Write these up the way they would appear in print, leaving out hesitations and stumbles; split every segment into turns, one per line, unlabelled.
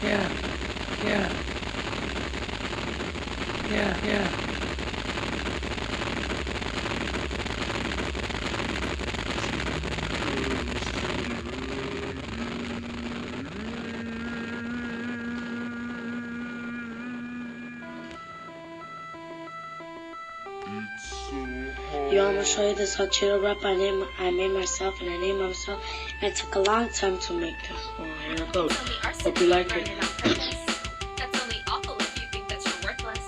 Yeah. Yeah. Yeah. Yeah.
You want me to show you this hot Cheeto wrap I made myself, and I named myself, and it took a long time to make this. Oh, here it goes. Hope you like it.
That's only awful if you think that you're worthless.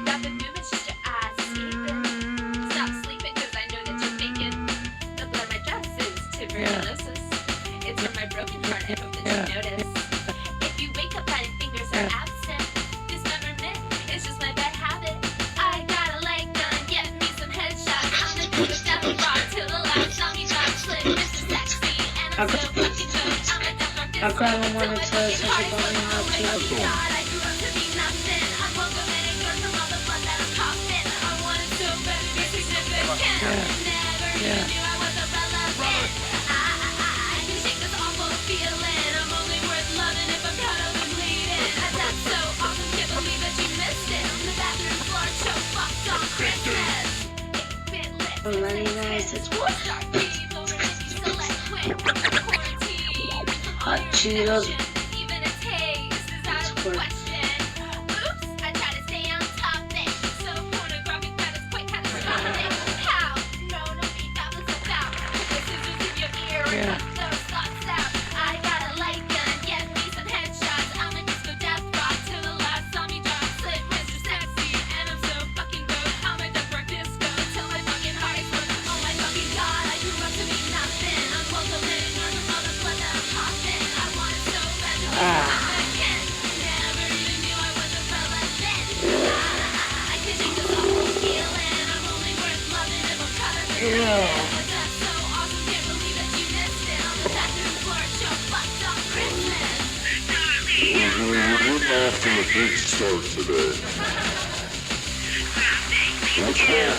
Rapid movement's just your eyes escaping. Stop sleeping, cause I know that you're thinking. The blood my dress is tuberculosis. It's from my broken heart, I hope that you notice. If you wake up finding fingers are absent, dismemberment is just my bad habit. I got a leg gun, get me some headshots. I'm the dude with death rock till the last time you drop slit. Mr. Sexy, and I'm so fucking good. I'm a death rock
My grandma wanted to tell us about me hot Cheeto.
God, I grew up to be nothing. I'm welcome and ignored from all the blood that I'm coughing. I wanted so bad to be significant. Never even knew I was irrelevant. I can shake this awful feeling. I'm only worth loving if I'm cut up and bleeding. That's so awesome, can't believe that you missed it. The bathroom floor choke fucked on Christmas.
Very nice. It's what? Hot Cheetos.
Even a taste is out of question. Oops, I try to stay on topic. So pornographic that is quite catastrophic. How? No, need that was about. This is just in your ear and cut those thoughts out. I got a light gun, get me some headshots. I'm a disco death rock till the last time you drop slit. Mr. Sexy, and I'm so fucking gross. I'm a death rock disco till my fucking heart explodes. Oh my fucking god, I grew up to be nothing. I'm welcome and ignored from all the blood that I'm coughing. I wanted so bad to be again. Never even knew I was irrelevant. I can take this awful feeling. I'm only worth loving if I'm caught up in it. That's so awesome, can't believe that you missed it. On the bathroom floor, show fucked on Christmas.
We're getting off to a big start today. What's wrong?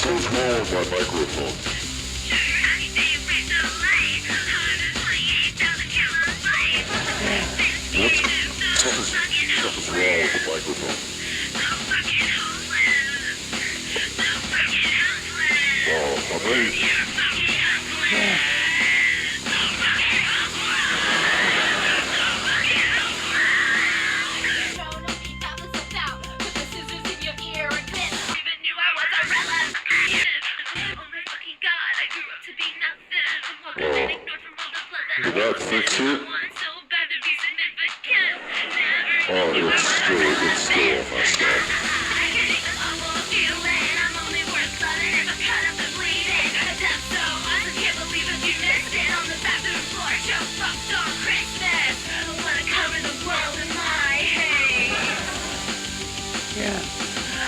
What's wrong with my microphone? Something's wrong with the microphone. Oh, I'm ready. Did that fix it? Oh, it's still on my stuff.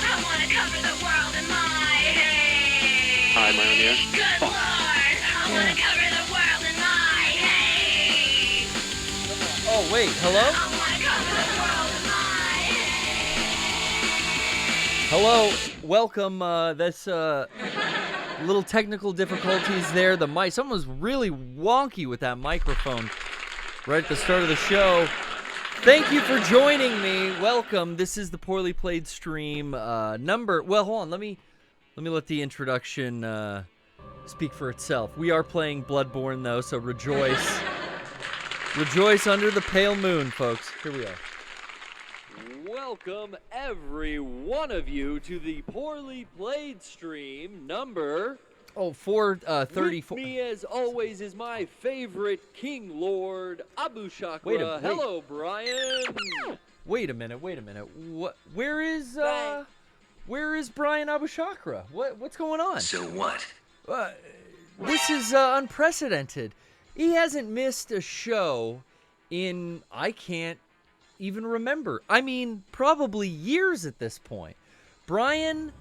I wanna cover the world in my hate.
Hi, am I on the air?
Good lord, I wanna cover the world in my hate.
Oh, wait. Hello?
I wanna cover the world in my hate.
Hello. Welcome. That's little technical difficulties there. The mic. Someone was really wonky with that microphone right at the start of the show. Thank you for joining me. Welcome. This is the Poorly Played stream number. Well, hold on. Let me let the introduction speak for itself. We are playing Bloodborne though, so rejoice. Rejoice under the pale moon, folks. Here we are. Welcome every one of you to the Poorly Played stream number 434. With me, as always, is my favorite King Lord, Abu Shakra. Wait. Hello, Brian. Wait a minute. What? Where is Brian Abu Shakra? What's going on?
So what?
This is unprecedented. He hasn't missed a show in, I can't even remember. I mean, probably years at this point. Brian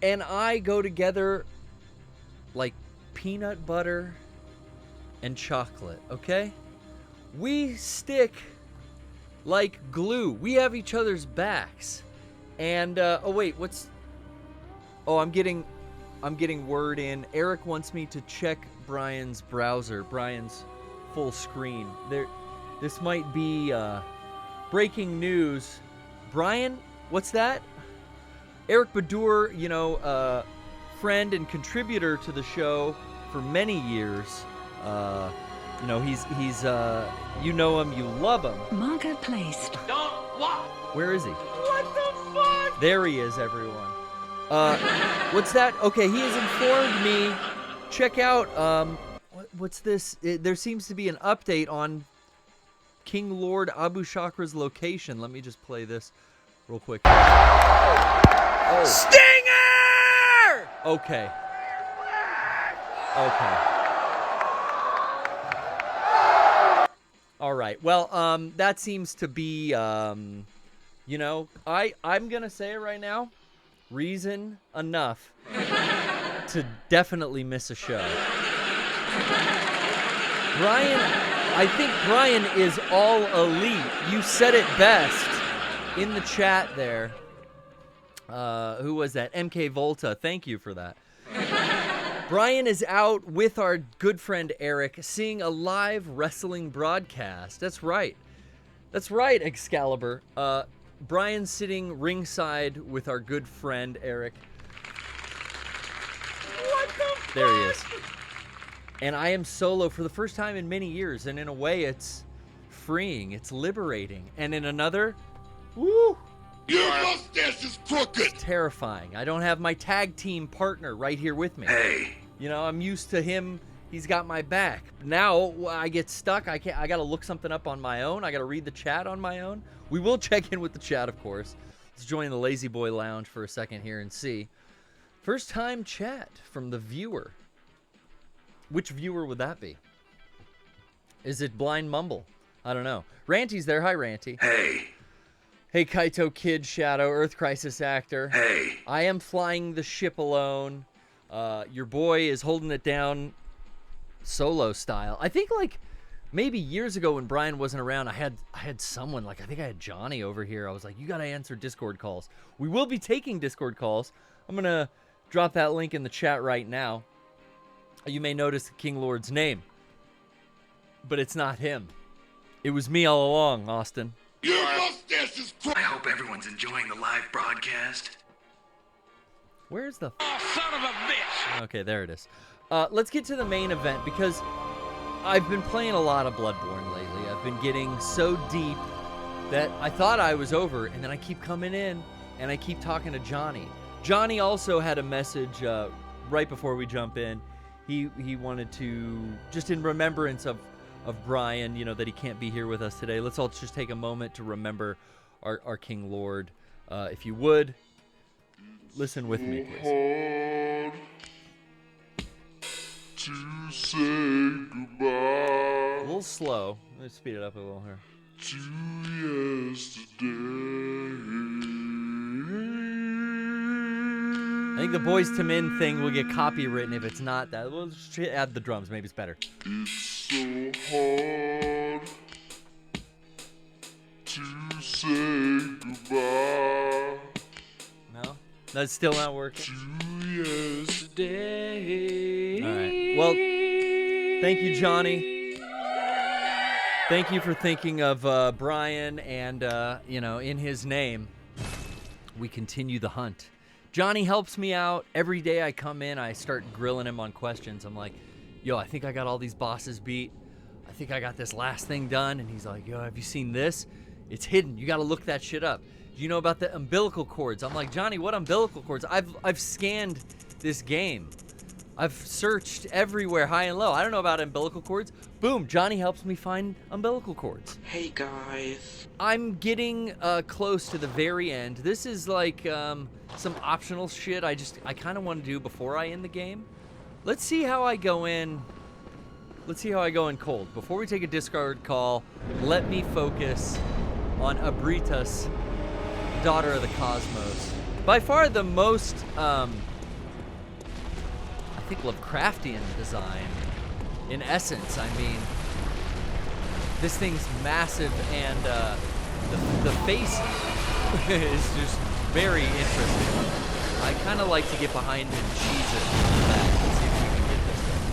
and I go together like peanut butter and chocolate, okay? We stick like glue. We have each other's backs. And, I'm getting word in. Eric wants me to check Brian's browser, Brian's full screen. This might be breaking news. Brian, what's that? Eric Badur, friend and contributor to the show for many years. He's you know him, you love him.
Marker placed.
Don't walk.
Where is he?
What the fuck?
There he is, everyone. What's that? Okay, he has informed me. Check out, what's this? There seems to be an update on King Lord Abu Shakra's location. Let me just play this real quick. Oh.
Stinger!
Okay. All right. Well, that seems to be, I'm gonna say it right now. Reason enough to definitely miss a show. Brian, I think Brian is all elite. You said it best in the chat there. Who was that? MK Volta. Thank you for that. Brian is out with our good friend Eric seeing a live wrestling broadcast. That's right. That's right, Excalibur. Brian's sitting ringside with our good friend Eric.
What the fuck?
There he is. And I am solo for the first time in many years, and in a way it's freeing, it's liberating. And in another, woo!
Your mustache is crooked!
It's terrifying. I don't have my tag team partner right here with me.
Hey.
I'm used to him. He's got my back. Now I get stuck. I got to look something up on my own. I got to read the chat on my own. We will check in with the chat, of course. Let's join the Lazy Boy Lounge for a second here and see. First time chat from the viewer. Which viewer would that be? Is it Blind Mumble? I don't know. Ranty's there. Hi, Ranty.
Hey.
Hey, Kaito Kid Shadow, Earth Crisis actor.
Hey.
I am flying the ship alone. Your boy is holding it down solo style. I think maybe years ago when Brian wasn't around, I had someone, I think I had Johnny over here. I was like, you got to answer Discord calls. We will be taking Discord calls. I'm going to drop that link in the chat right now. You may notice the King Lord's name, but it's not him. It was me all along, Austin.
Your mustache is crooked!
I hope everyone's enjoying the live broadcast.
Where's the...
Oh, son of a bitch!
Okay, there it is. Let's get to the main event, because I've been playing a lot of Bloodborne lately. I've been getting so deep that I thought I was over, and then I keep coming in, and I keep talking to Johnny. Johnny also had a message right before we jump in. He wanted to, just in remembrance of Brian, that he can't be here with us today. Let's all just take a moment to remember our King Lord. If you would, listen with me, please.
Hard to say goodbye
A little slow. Let's speed it up a little here.
to yesterday.
I think the Boys to Men thing will get copywritten if it's not that. We'll just add the drums. Maybe it's better.
It's so hard to say goodbye
No? That's still not working?
to yesterday.
All right. Well, thank you, Johnny. Thank you for thinking of Brian and, in his name, we continue the hunt. Johnny helps me out. Every day I come in, I start grilling him on questions. I'm like, yo, I think I got all these bosses beat. I think I got this last thing done. And he's like, yo, have you seen this? It's hidden. You got to look that shit up. Do you know about the umbilical cords? I'm like, Johnny, what umbilical cords? I've scanned this game. I've searched everywhere, high and low. I don't know about umbilical cords. Boom, Johnny helps me find umbilical cords.
Hey guys.
I'm getting close to the very end. This is like some optional shit I kind of want to do before I end the game. Let's see how I go in. Let's see how I go in cold. Before we take a Discord call, let me focus on Abritas, Daughter of the Cosmos. By far the most, I think, Lovecraftian design. In essence, I mean, this thing's massive, and the face is just very interesting. I kind of like to get behind and cheese it. Let's see if we can get this thing.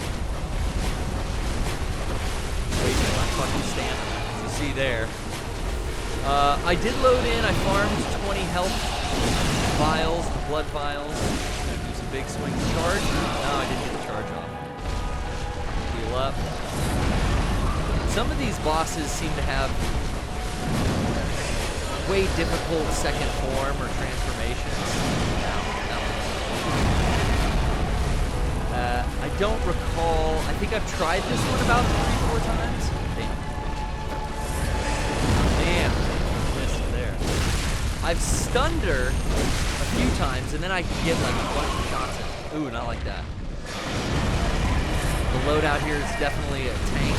Wait, I'm not fucking standing. Is he see there. I did load in. I farmed 20 health vials, the blood vials. Use a big swing charge. No, I didn't get the charge off. Heal up. Some of these bosses seem to have way difficult second form or transformations. I don't recall. I think I've tried this one about 3-4 times. Damn. Missed there. I've stunned her a few times, and then I can get like a bunch of shots in. Ooh, not like that. The loadout here is definitely a tank.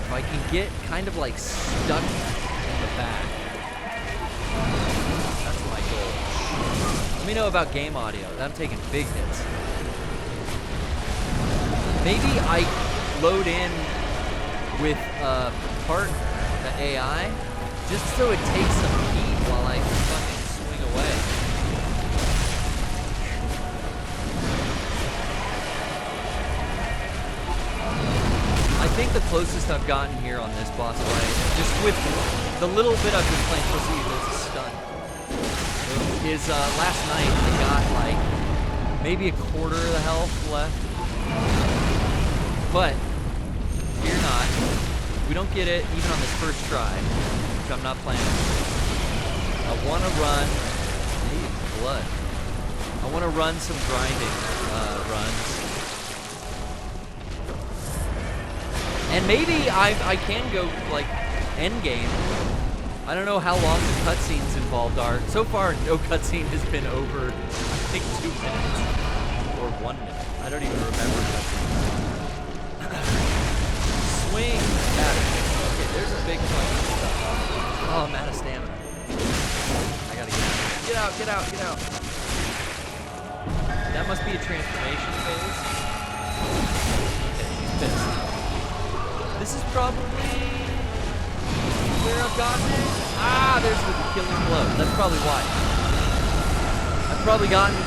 If I can get kind of like stuck in the back, that's my goal. Let me know about game audio. I'm taking big hits. Maybe I load in with part the AI just so it takes some heat while I fucking swing away. I think the closest I've gotten here on this boss fight, just with the little bit I've been playing, we'll see there's a stun, is last night I got like maybe a quarter of the health left. But, fear not, we don't get it even on this first try, which I'm not planning. I want to run, blood. I want to run some grinding runs. And maybe I can go, like, end game. I don't know how long the cutscenes involved are. So far, no cutscene has been over, I think, 2 minutes. Or 1 minute. I don't even remember cutscenes. Swing at it. Okay, there's a big fucking stuff. Oh, I'm out of stamina. I gotta get out. Get out, get out, get out. That must be a transformation phase. Okay, he's pissed. This is probably where I've gotten it. Ah, there's the killing blow. That's probably why. I've probably gotten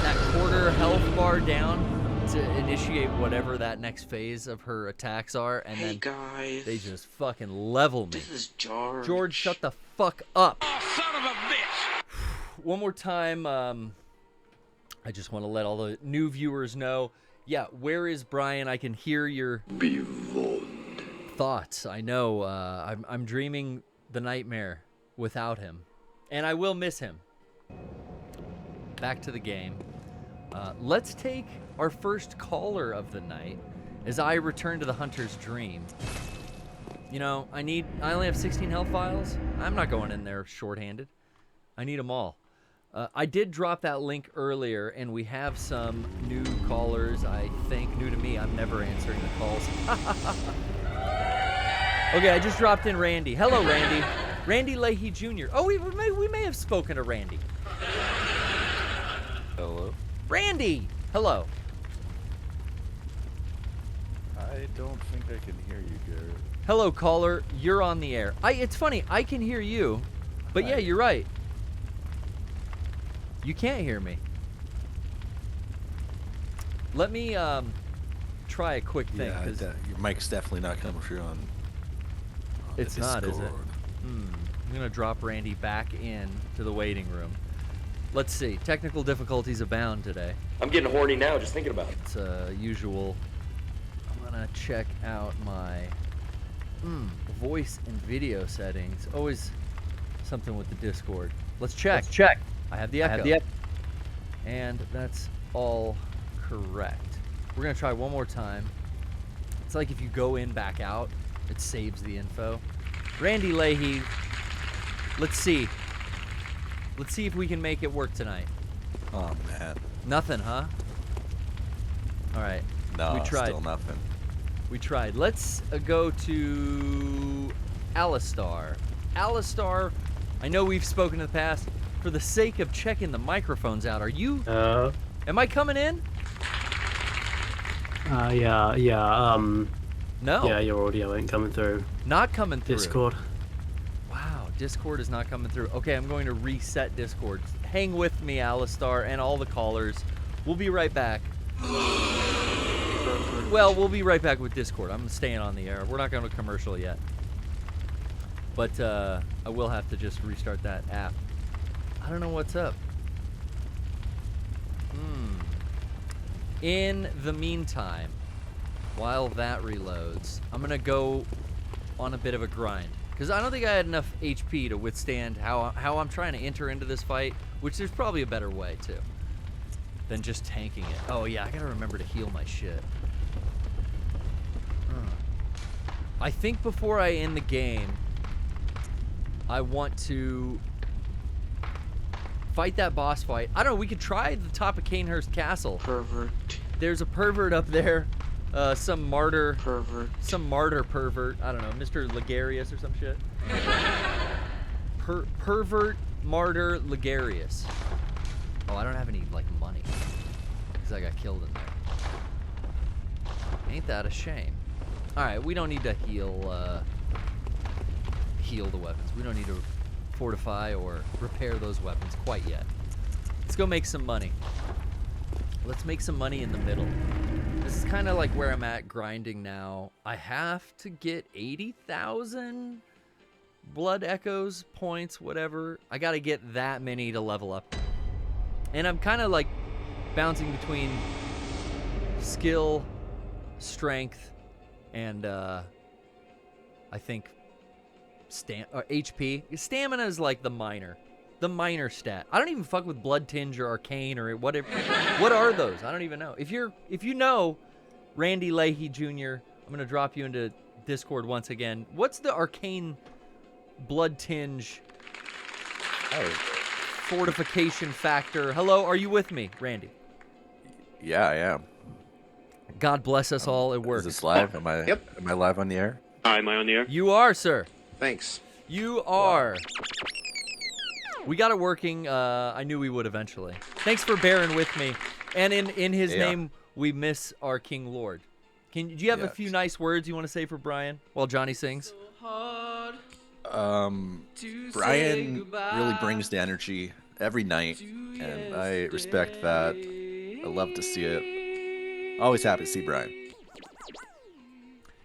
that quarter health bar down to initiate whatever that next phase of her attacks are, and then
guys.
they just fucking level me.
This is George.
George, shut the fuck up.
Oh, son of a bitch!
One more time, I just want to let all the new viewers know, yeah, where is Brian? I can hear your thoughts. I know, I'm dreaming the nightmare without him, and I will miss him. Back to the game. Let's take our first caller of the night as I return to the Hunter's Dream. You know, I only have 16 health vials. I'm not going in there shorthanded. I need them all. I did drop that link earlier, and we have some new callers, I think. New to me, I'm never answering the calls. Okay, I just dropped in Randy. Hello, Randy. Randy Leahy Jr. Oh, we may have spoken to Randy.
Hello?
Randy! Hello.
I don't think I can hear you, Garrett.
Hello, caller. You're on the air. It's funny. I can hear you, but yeah, you're right. You can't hear me. Let me try a quick thing.
Yeah,
'cause
your mic's definitely not coming through on
it's
the
not, is it?
Discord.
I'm going to drop Randy back in to the waiting room. Let's see. Technical difficulties abound today.
I'm getting horny now just thinking about it.
It's usual. I'm going to check out my voice and video settings. Always something with the Discord. Let's check. I have the echo. And that's all correct. We're going to try one more time. It's like if you go in, back out, it saves the info. Randy Leahy, let's see. Let's see if we can make it work tonight.
Oh, man.
Nothing, huh? All right.
No,
we tried.
Still nothing.
We tried. Let's go to Alistair. Alistair, I know we've spoken in the past. For the sake of checking the microphones out, are you? Am I coming in?
Yeah.
No.
Yeah, your audio ain't coming through.
Not coming through.
Discord.
Wow, Discord is not coming through. Okay, I'm going to reset Discord. Hang with me, Alistair, and all the callers. We'll be right back. Well, we'll be right back with Discord. I'm staying on the air. We're not going to commercial yet. But I will have to just restart that app. I don't know what's up. In the meantime, while that reloads, I'm going to go on a bit of a grind. Because I don't think I had enough HP to withstand how I'm trying to enter into this fight, which there's probably a better way, too, than just tanking it. Oh, yeah, I got to remember to heal my shit. I think before I end the game, I want to fight that boss fight. I don't know, we could try the top of Canehurst Castle.
Pervert.
There's a pervert up there. Some martyr.
Pervert.
Some martyr pervert. I don't know, Mr. Logarius or some shit. Pervert martyr Logarius. Oh, I don't have any, like, money. Because I got killed in there. Ain't that a shame? Alright, we don't need to heal the weapons. We don't need to fortify or repair those weapons quite yet. Let's go make some money. Let's make some money in the middle. This is kind of like where I'm at grinding now. I have to get 80,000 blood echoes, points, whatever. I got to get that many to level up. And I'm kind of like bouncing between skill, strength, and I think HP. Stamina is like the minor stat. I don't even fuck with blood tinge or arcane or whatever. What are those? I don't even know. If you know, Randy Leahy Jr., I'm gonna drop you into Discord once again. What's the arcane blood tinge fortification factor? Hello, are you with me, Randy?
Yeah, I am.
God bless us all. It works.
Is this live? Am I live on the air?
Am I on the air?
You are, sir.
Thanks.
You are. We got it working. I knew we would eventually. Thanks for bearing with me. And in his name, we miss our King Lord. Do you have a few nice words you want to say for Brian while Johnny sings?
Brian really brings the energy every night, and I respect that. I love to see it. Always happy to see Brian.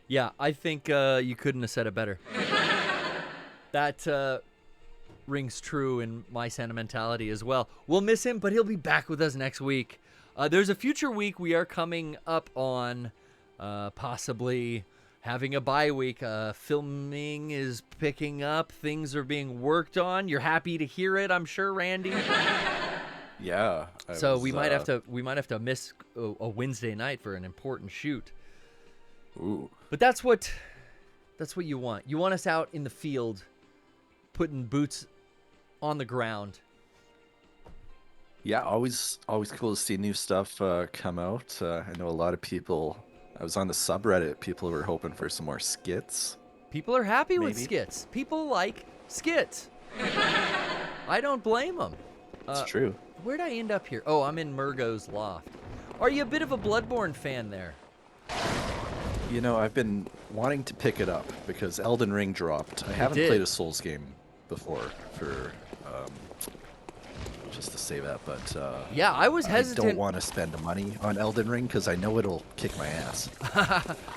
Yeah, I think you couldn't have said it better. That rings true in my sentimentality as well. We'll miss him, but he'll be back with us next week. There's a future week we are coming up on, possibly having a bye week. Filming is picking up. Things are being worked on. You're happy to hear it, I'm sure, Randy.
Yeah.
So we might have to miss a Wednesday night for an important shoot.
Ooh.
But that's what you want. You want us out in the field, putting boots on the ground.
Yeah, always cool to see new stuff come out. I know a lot of people. I was on the subreddit. People were hoping for some more skits.
People are happy with
Maybe.
skits. People like skits. I don't blame them.
It's true.
Where'd I end up here? Oh, I'm in Murgo's loft. Are you a bit of a Bloodborne fan there?
You know, I've been wanting to pick it up because Elden Ring dropped. I haven't played a Souls game before for just to say that, but
yeah, I was hesitant.
I don't want to spend the money on Elden Ring because I know it'll kick my ass.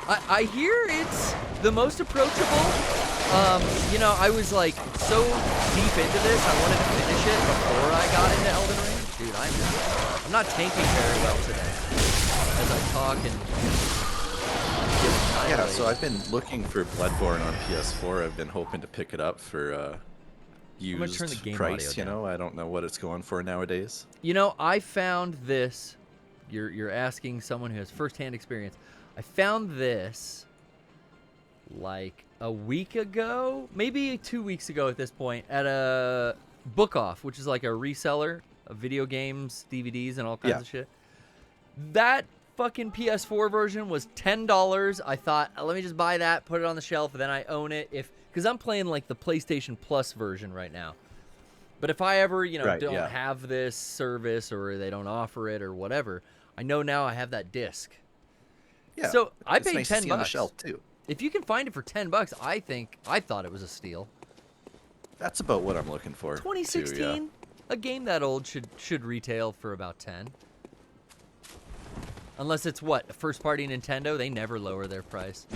I hear it's the most approachable. You know, I was like so deep into this, I wanted to finish it before I got into Elden Ring. Dude, I'm not tanking very well today as I talk and.
Yeah, so I've been looking for Bloodborne on PS4. I've been hoping to pick it up for used
turn the game
price.
audio
You know, I don't know what it's going for nowadays.
You know, I found this. You're asking someone who has firsthand experience. I found this like a week ago, maybe 2 weeks ago at this point, at a Book Off, which is like a reseller of video games, DVDs, and all kinds of shit. That fucking PS4 version was $10. I thought, let me just buy that, put it on the shelf, and then I own it because I'm playing like the PlayStation Plus version right now. But if I ever, don't have this service or they don't offer it or whatever, I know now I have that disc.
Yeah.
So I
it's
paid
nice to see
$10
on the shelf too.
If you can find it for $10, I thought it was a steal.
That's about what I'm looking for.
2016,
too, yeah.
a game that old should retail for about 10. Unless it's what, first party Nintendo, they never lower their price.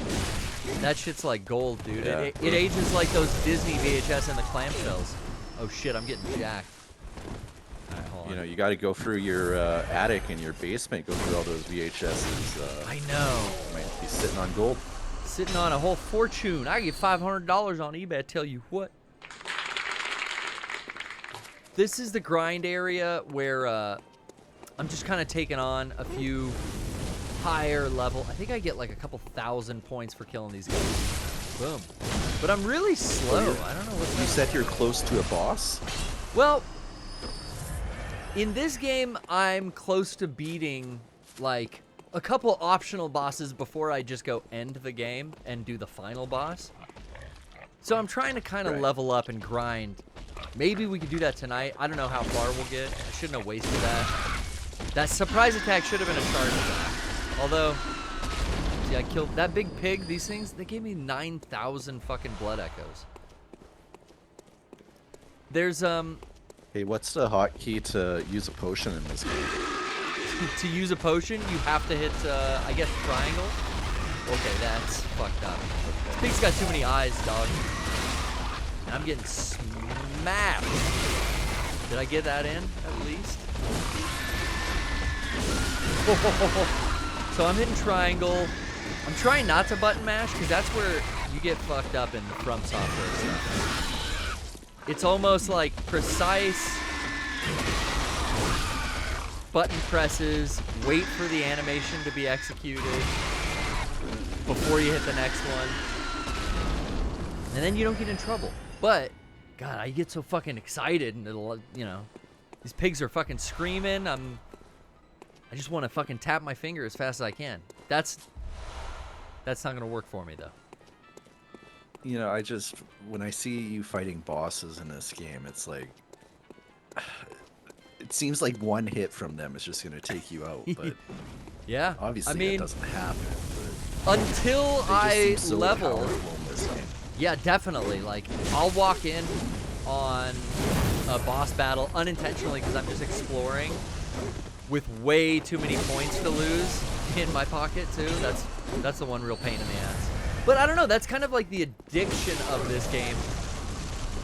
That shit's like gold, dude.
Yeah.
It ages like those Disney VHS and the clamshells. Oh shit, I'm getting jacked. Alright, hold on.
You know, you got to go through your attic and your basement, go through all those VHSs.
I know.
Might be sitting on gold.
Sitting on a whole fortune. I get $500 on eBay, I tell you what. This is the grind area where I'm just kind of taking on a few higher level. I think I get like a couple thousand points for killing these guys. Boom. But I'm really slow. I don't know what's
You said you're close to a boss?
Well, in this game, I'm close to beating like a couple optional bosses before I just go end the game and do the final boss. So I'm trying to kind of level up and grind. Maybe we could do that tonight. I don't know how far we'll get. I shouldn't have wasted that. That surprise attack should have been a charge attack. Although, see, I killed that big pig. These things, they gave me 9,000 fucking blood echoes. There's,
Hey, what's the hotkey to use a potion in this game?
to use a potion, you have to hit, I guess, triangle. Okay, that's fucked up. This pig's got too many eyes, dog. And I'm getting smacked. Did I get that in, at least? So I'm hitting triangle. I'm trying not to button mash, because that's where you get fucked up in the From Software stuff. It's almost like precise button presses, wait for the animation to be executed before you hit the next one. And then you don't get in trouble. But, God, I get so fucking excited, and it'll, you know, these pigs are fucking screaming. I just want to fucking tap my finger as fast as I can. That's not gonna work for me though.
You know, when I see you fighting bosses in this game, it's like, it seems like one hit from them is just gonna take you out, but
yeah,
obviously
I mean,
it doesn't happen.
Until
They just
I
seem so
level.
powerful in this game.
Yeah, definitely. Like, I'll walk in on a boss battle unintentionally because I'm just exploring with way too many points to lose in my pocket too. That's the one real pain in the ass. But I don't know, that's kind of like the addiction of this game.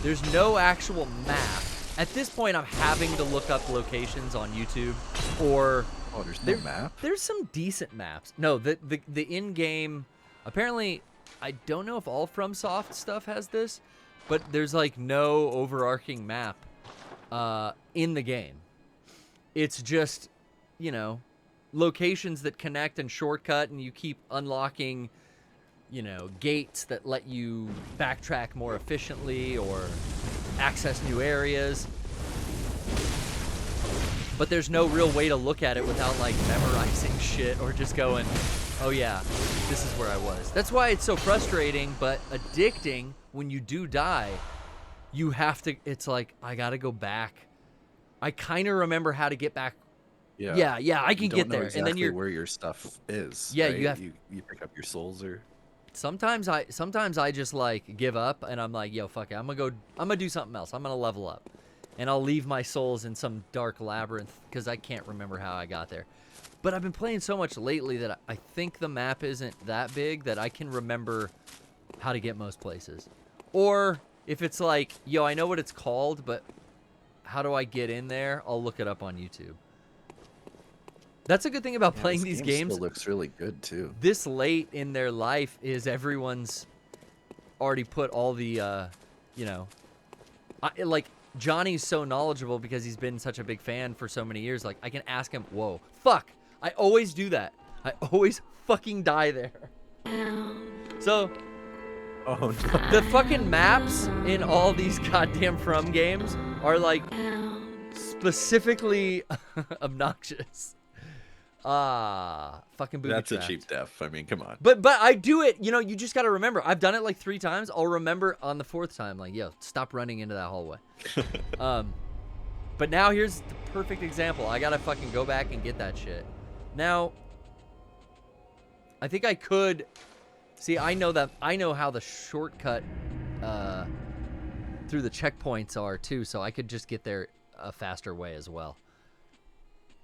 There's no actual map. At this point, I'm having to look up locations on YouTube, or
Oh, there's no map?
there's some decent maps. No, the in-game, apparently, I don't know if all FromSoft stuff has this, but there's like no overarching map in the game. It's just, you know, locations that connect and shortcut, and you keep unlocking, you know, gates that let you backtrack more efficiently or access new areas. But there's no real way to look at it without like memorizing shit or just going, oh yeah, this is where I was. That's why it's so frustrating but addicting. When you do die, you have to, it's like, I gotta go back. I kind of remember how to get back. Yeah, I can
You
get
don't know
there.
exactly
And then you're,
where your stuff is.
Yeah,
right?
you have-
you pick up your souls or
sometimes I just like give up and I'm like, yo, fuck it. I'm gonna do something else. I'm gonna level up. And I'll leave my souls in some dark labyrinth because I can't remember how I got there. But I've been playing so much lately that I think the map isn't that big that I can remember how to get most places. Or if it's like, yo, I know what it's called, but how do I get in there? I'll look it up on YouTube. That's a good thing about playing
this
these
game
games.
still looks really good too.
This late in their life is everyone's already put all the, you know, like Johnny's so knowledgeable because he's been such a big fan for so many years. Like I can ask him, whoa, fuck. I always do that. I always fucking die there. So
Oh no.
the fucking maps in all these goddamn From games are like specifically obnoxious. Fucking booby
That's a
trapped.
cheap def. I mean, come on.
But I do it, you know, you just got to remember. I've done it like 3 times. I'll remember on the 4th time, like, yo, stop running into that hallway. But now here's the perfect example. I got to fucking go back and get that shit. Now, I think I could, see, I know how the shortcut through the checkpoints are too, so I could just get there a faster way as well.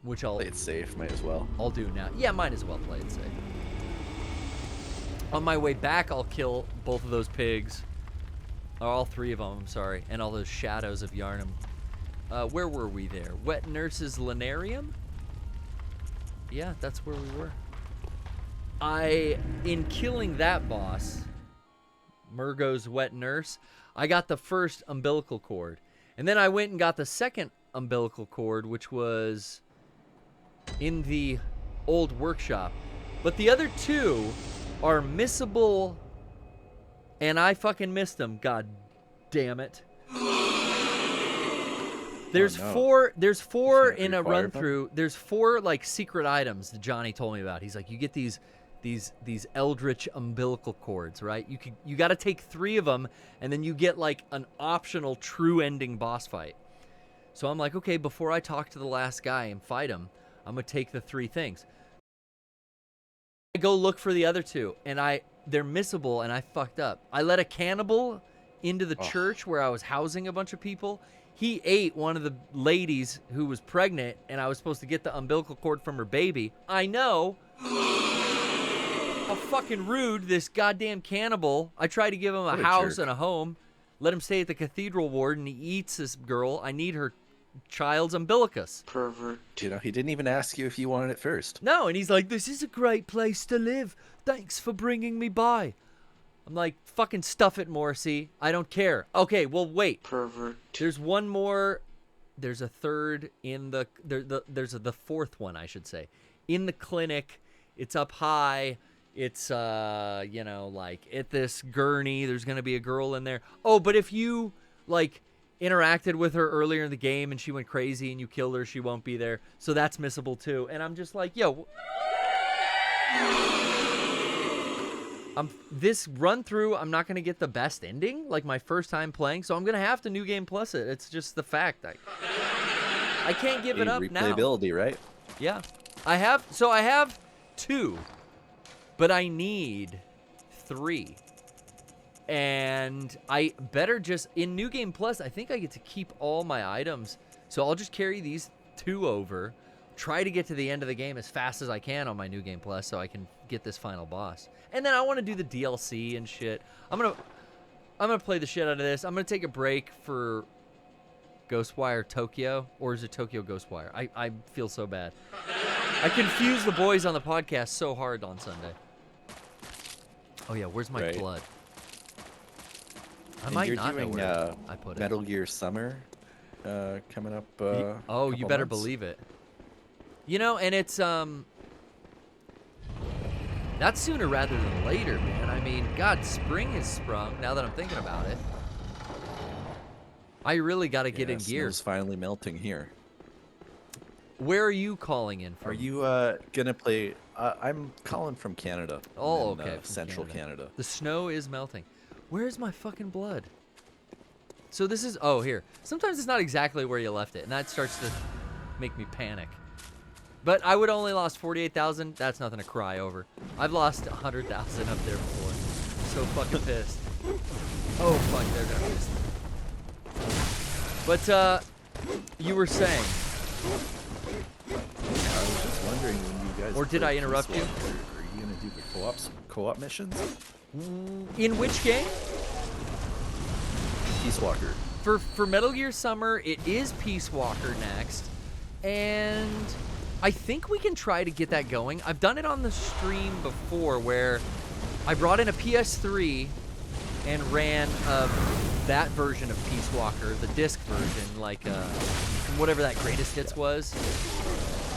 which I'll
Play it safe, might as well.
I'll do now. Yeah, might as well play it safe. On my way back, I'll kill both of those pigs. Or all three of them, I'm sorry. And all those shadows of Yarnum. Where were we there? Wet Nurse's Lanarium? Yeah, that's where we were. In killing that boss, Murgo's Wet Nurse, I got the first umbilical cord. And then I went and got the second umbilical cord, which was in the old workshop. But the other two are missable, and I fucking missed them. God damn it. There's four in a run through. There's 4 like secret items that Johnny told me about. He's like, you get these eldritch umbilical cords, right? You got to take 3 of them, and then you get like an optional true ending boss fight. So I'm like, okay, before I talk to the last guy and fight him, I'm gonna take the 3 things. I go look for the other 2, and they're missable, and I fucked up. I let a cannibal into the church where I was housing a bunch of people. He ate one of the ladies who was pregnant, and I was supposed to get the umbilical cord from her baby. I know. How fucking rude, this goddamn cannibal. I tried to give him a house and a home, let him stay at the cathedral ward, and he eats this girl. I need her child's umbilicus.
Pervert.
You know, he didn't even ask you if you wanted it first.
No, and he's like, this is a great place to live. Thanks for bringing me by. I'm like, fucking stuff it, Morrissey. I don't care. Okay, well, wait.
Pervert.
There's one more. There's a third in the... There's the fourth one, I should say. In the clinic. It's up high. It's, like, at this gurney. There's going to be a girl in there. Oh, but if you, like, interacted with her earlier in the game and she went crazy and you killed her, she won't be there. So that's missable, too. And I'm just like, yo... this run through, I'm not going to get the best ending, like my first time playing, so I'm going to have to New Game Plus it. It's just the fact. I can't give it up now.
Replayability, right?
Yeah. I have 2, but I need 3. And I better just, in New Game Plus, I think I get to keep all my items, so I'll just carry these 2 over, try to get to the end of the game as fast as I can on my New Game Plus so I can get this final boss. And then I want to do the DLC and shit. I'm gonna play the shit out of this. I'm gonna take a break for Ghostwire Tokyo, or is it Tokyo Ghostwire? I feel so bad. I confuse the boys on the podcast so hard on Sunday. Oh yeah, where's my blood? I might not know where I put it.
Metal Gear Summer coming up.
Oh, you better believe it. You know, and it's not sooner rather than later, man. I mean, God, spring has sprung, now that I'm thinking about it. I really got to get in gear.
Snow's finally melting here.
Where are you calling in from?
Are you going to play... I'm calling from Canada.
Oh, okay.
Central Canada.
The snow is melting. Where's my fucking blood? So this is... Oh, here. Sometimes it's not exactly where you left it, and that starts to make me panic. But I would only lost 48,000. That's nothing to cry over. I've lost 100,000 up there before. So fucking pissed. Oh fuck, they're gonna miss me. But you were saying.
I was just wondering when you guys.
Or did I interrupt you?
Are you gonna do the co-op missions?
In which game?
Peace Walker.
For Metal Gear Summer, it is Peace Walker next, and I think we can try to get that going. I've done it on the stream before where I brought in a PS3 and ran that version of Peace Walker, the disc version, like whatever that greatest hits was.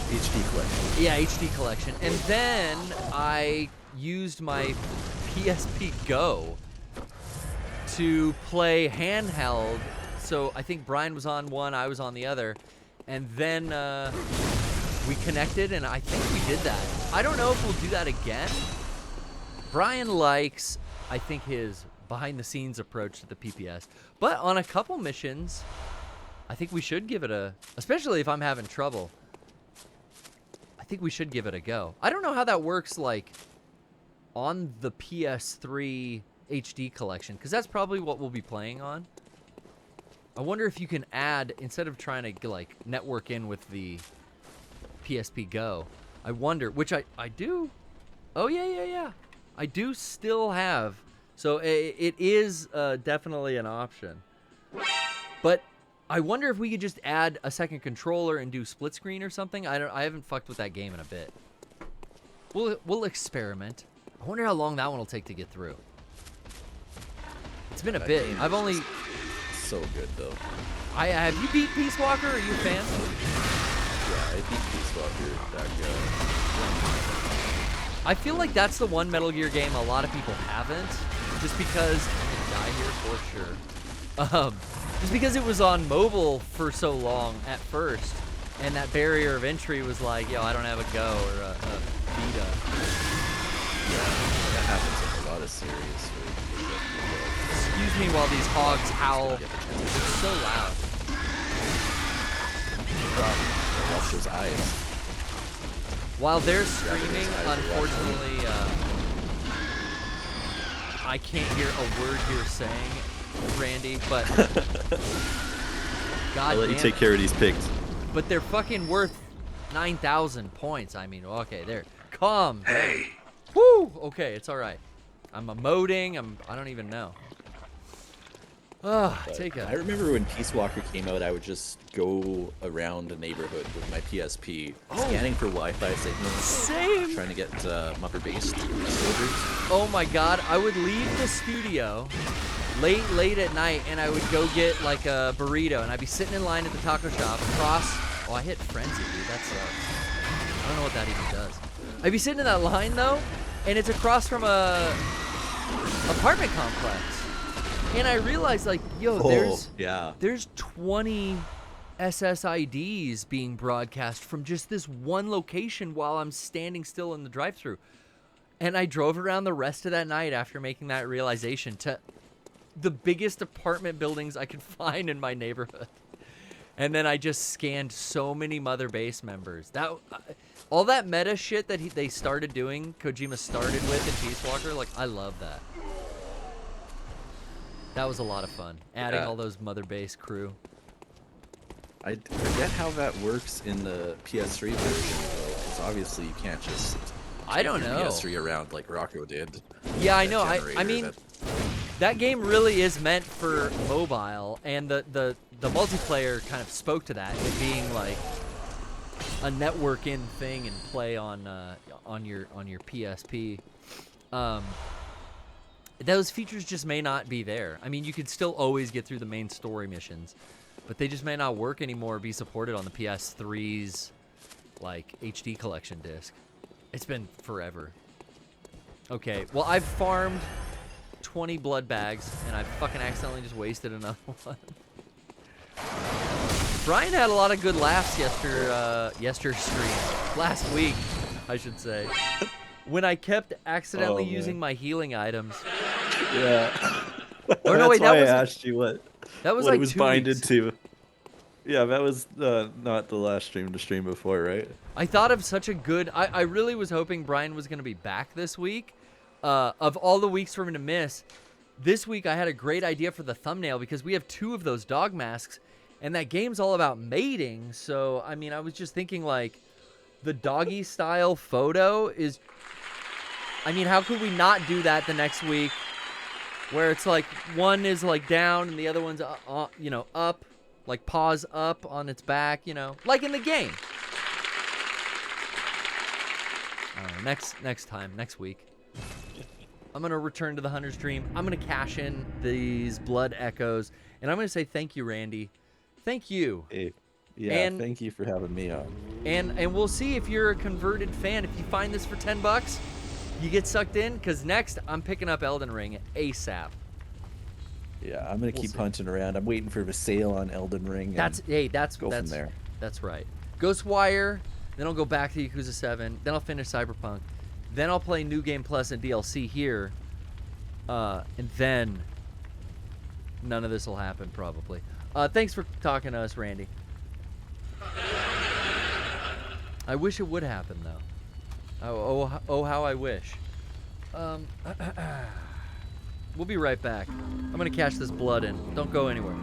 HD collection.
Yeah, HD collection. And then I used my PSP Go to play handheld. So I think Brian was on one, I was on the other. And then we connected, and I think we did that. I don't know if we'll do that again. Brian likes, I think, his behind-the-scenes approach to the PPS. But on a couple missions, I think we should give it a... Especially if I'm having trouble. I think we should give it a go. I don't know how that works, like, on the PS3 HD collection, because that's probably what we'll be playing on. I wonder if you can add, instead of trying to, like, network in with the PSP Go. I wonder, which I do. Oh, yeah. I do still have. So it is definitely an option. But I wonder if we could just add a second controller and do split screen or something. I haven't fucked with that game in a bit. We'll experiment. I wonder how long that one will take to get through. It's been a bit. I've only...
So good, though.
Have you beat Peace Walker? Are you a fan?
Yeah, I beat Peace Walker back.
I feel like that's the one Metal Gear game a lot of people haven't. Just because... I'm gonna die here for sure. Just because it was on mobile for so long at first. And that barrier of entry was like, yo, I don't have a Go or a Vita.
Yeah, that happens in a lot of series.
Excuse me while these hogs howl. It's so loud.
Lost his eyes.
While they're screaming, unfortunately, I can't hear a word you're saying, Randy, but... God
I'll let you
damn
take
it.
care of these pigs.
But they're fucking worth 9,000 points. I mean, okay, there. Calm.
Hey.
Woo! Okay, it's all right. I'm emoting. I don't even know. Take
I
a...
remember when Peace Walker came out, I would just go around the neighborhood with my PSP, scanning for Wi-Fi signals,
Same.
trying to get mother-based soldiers.
Oh my god, I would leave the studio late at night and I would go get like a burrito and I'd be sitting in line at the taco shop across... Oh, I hit frenzy, dude. That sucks. I don't know what that even does. I'd be sitting in that line though, and it's across from a apartment complex. And I realized, like, yo, there's 20 SSIDs being broadcast from just this one location while I'm standing still in the drive-thru. And I drove around the rest of that night after making that realization to the biggest apartment buildings I could find in my neighborhood. And then I just scanned so many Mother Base members. That all that meta shit that they started doing, Kojima started with in Peace Walker, like, I love that. That was a lot of fun, adding all those Mother Base crew.
I forget how that works in the PS3 version, though, because obviously you can't just
I don't know.
PS3 around like Rocco did.
Yeah, I know. I
Generator
mean, that game really is meant for mobile, and the multiplayer kind of spoke to that, it being like a network-in thing and play on your PSP. Those features just may not be there. I mean, you could still always get through the main story missions, but they just may not work anymore or be supported on the PS3's like HD collection disc. It's been forever. Okay, well, I've farmed 20 blood bags, and I fucking accidentally just wasted another one. Brian had a lot of good laughs last week, I should say, when I kept accidentally using my healing items.
Yeah.
Or no, wait, that was...
I asked you what
like
it was
2
binded
weeks.
to. Yeah, that was not the last stream, the stream before, right?
I thought of such a good... I really was hoping Brian was going to be back this week. Of all the weeks for him to miss, this week I had a great idea for the thumbnail because we have 2 of those dog masks, and that game's all about mating. So, I mean, I was just thinking, like, the doggy style photo is... I mean, how could we not do that the next week where it's like one is like down and the other one's, up, like paws up on its back, like in the game. Next time, next week. I'm going to return to the Hunter's Dream. I'm going to cash in these blood echoes, and I'm going to say thank you, Randy. Thank you.
Hey, yeah,
And-
thank you for having me on.
And we'll see if you're a converted fan. If you find this for $10, you get sucked in, because next I'm picking up Elden Ring ASAP.
Yeah, I'm gonna keep
see.
punching around. I'm waiting for the sale on Elden Ring.
That's
go from there.
That's right. Ghostwire, then I'll go back to Yakuza 7, then I'll finish Cyberpunk, then I'll play New Game Plus and DLC here, and then none of this will happen probably. Thanks for talking to us, Randy. I wish it would happen though. Oh, how I wish. We'll be right back. I'm gonna cash this blood in. Don't go anywhere.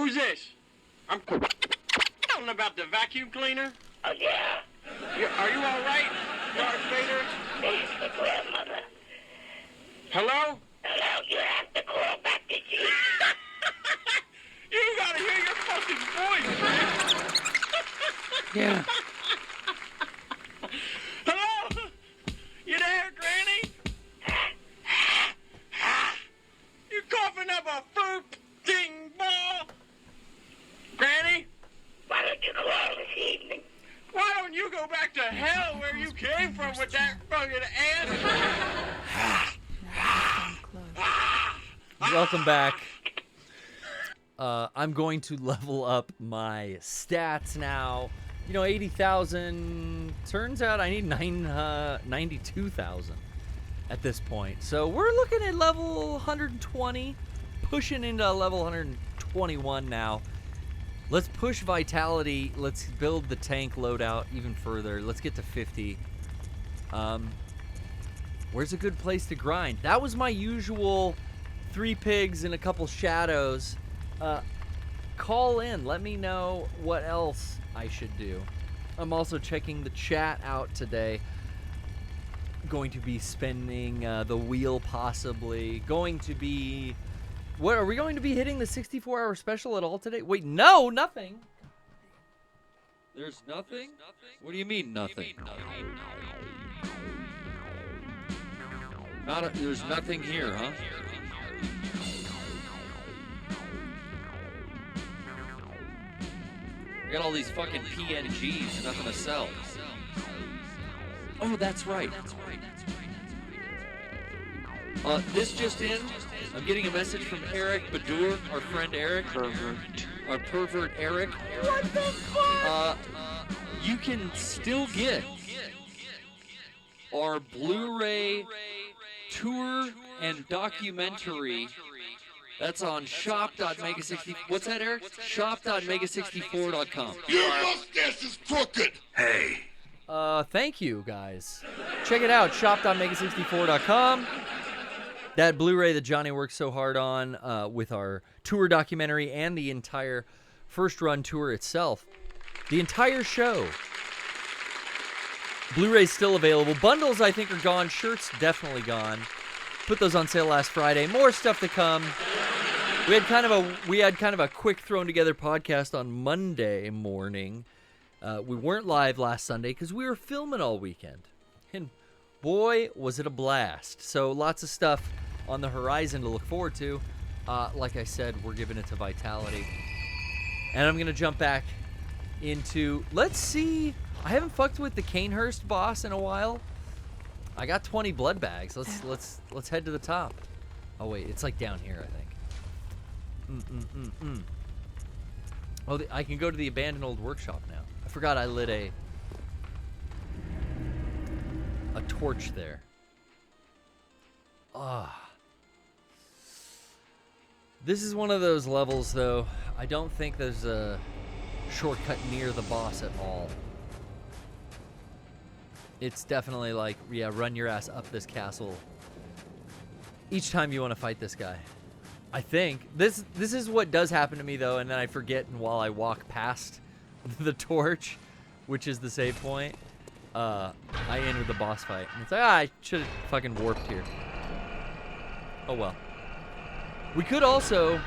Who's this? I'm calling about the vacuum cleaner.
Oh, yeah.
Are you all right, Darth Vader?
It's the grandmother.
Hello?
Hello, you have to call back to Jesus.
You gotta hear your fucking voice, man.
Yeah.
Hello? You there, Granny? You coughing up a fruit ding ball? Granny?
Why don't you call this evening?
Why don't you go back to hell where you came from with that fucking ant?
Welcome back. I'm going to level up my stats now. You know, 80,000. Turns out I need 92,000 at this point. So we're looking at level 120, pushing into level 121 now. Let's push vitality. Let's build the tank loadout even further. Let's get to 50. Where's a good place to grind? That was my usual 3 pigs and a couple shadows. Call in. Let me know what else I should do. I'm also checking the chat out today. Going to be spinning the wheel possibly. Going to be... What, are we going to be hitting the 64-hour special at all today? Wait, no, nothing. There's nothing? What do you mean nothing? There's nothing here, huh? We got all these fucking PNGs, nothing to sell. Oh, that's right. This just in. I'm getting a message from Eric Badur, our friend Eric. Our pervert Eric. What the fuck? You can still get our Blu-ray tour and documentary. That's on shop.mega60. What's that, Eric? Shop.mega64.com.
Your mustache is crooked. Hey.
Thank you, guys. Check it out, shop.mega64.com. That Blu-ray that Johnny worked so hard on with our tour documentary and the entire first run tour itself. The entire show. Blu-ray's still available. Bundles, I think, are gone. Shirts, definitely gone. Put those on sale last Friday. More stuff to come. We had kind of a quick thrown together podcast on Monday morning. We weren't live last Sunday because we were filming all weekend. And boy, was it a blast. So lots of stuff on the horizon to look forward to. Like I said, we're giving it to Vitality. And I'm going to jump back into, let's see. I haven't fucked with the Canehurst boss in a while. I got 20 blood bags. Let's head to the top. Oh wait, it's like down here, I think. Oh, I can go to the abandoned old workshop now. I forgot I lit a torch there. This is one of those levels, though. I don't think there's a shortcut near the boss at all. It's definitely like, yeah, run your ass up this castle each time you want to fight this guy. I think. This is what does happen to me, though, and then I forget while I walk past the torch, which is the save point, I enter the boss fight. And it's like, I should have fucking warped here. Oh, well. We could also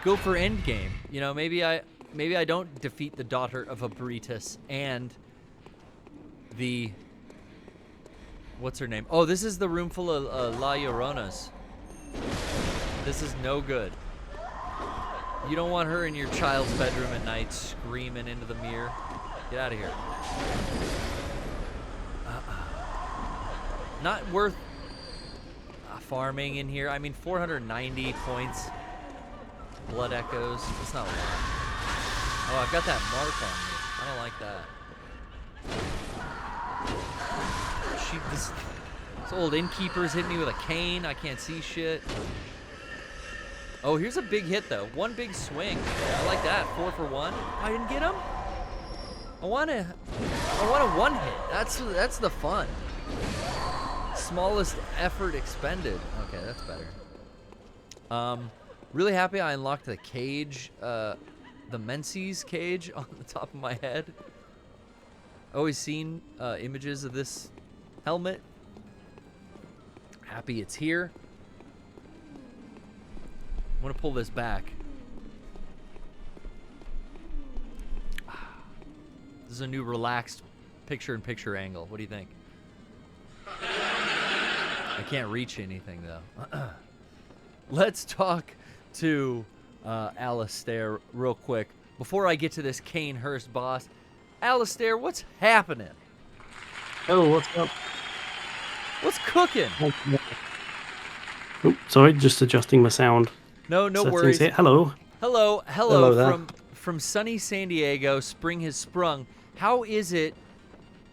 go for endgame. You know, maybe I don't defeat the daughter of Abritus and the... What's her name? Oh, this is the room full of La Lloronas. This is no good. You don't want her in your child's bedroom at night screaming into the mirror. Get out of here. Not worth farming in here. I mean, 490 points. Blood echoes. That's not a lot. Oh, I've got that mark on me. I don't like that. This old innkeeper's hitting me with a cane. I can't see shit. Oh, here's a big hit, though. One big swing. I like that. 4 for 1. I didn't get him. I want a one hit. That's the fun. Smallest effort expended. Okay, that's better. Really happy I unlocked the cage, the Menzies cage on the top of my head. Always seen images of this helmet. Happy it's here. I'm gonna pull this back. This is a new relaxed picture-in-picture angle. What do you think? I can't reach anything though. Let's talk to Alistair real quick before I get to this Kane Hurst boss. Alistair, what's happening?
Oh, what's up?
What's cooking?
Oh, sorry, just adjusting my sound.
No
settings
worries.
here. Hello.
Hello
there.
from sunny San Diego. Spring has sprung. How is it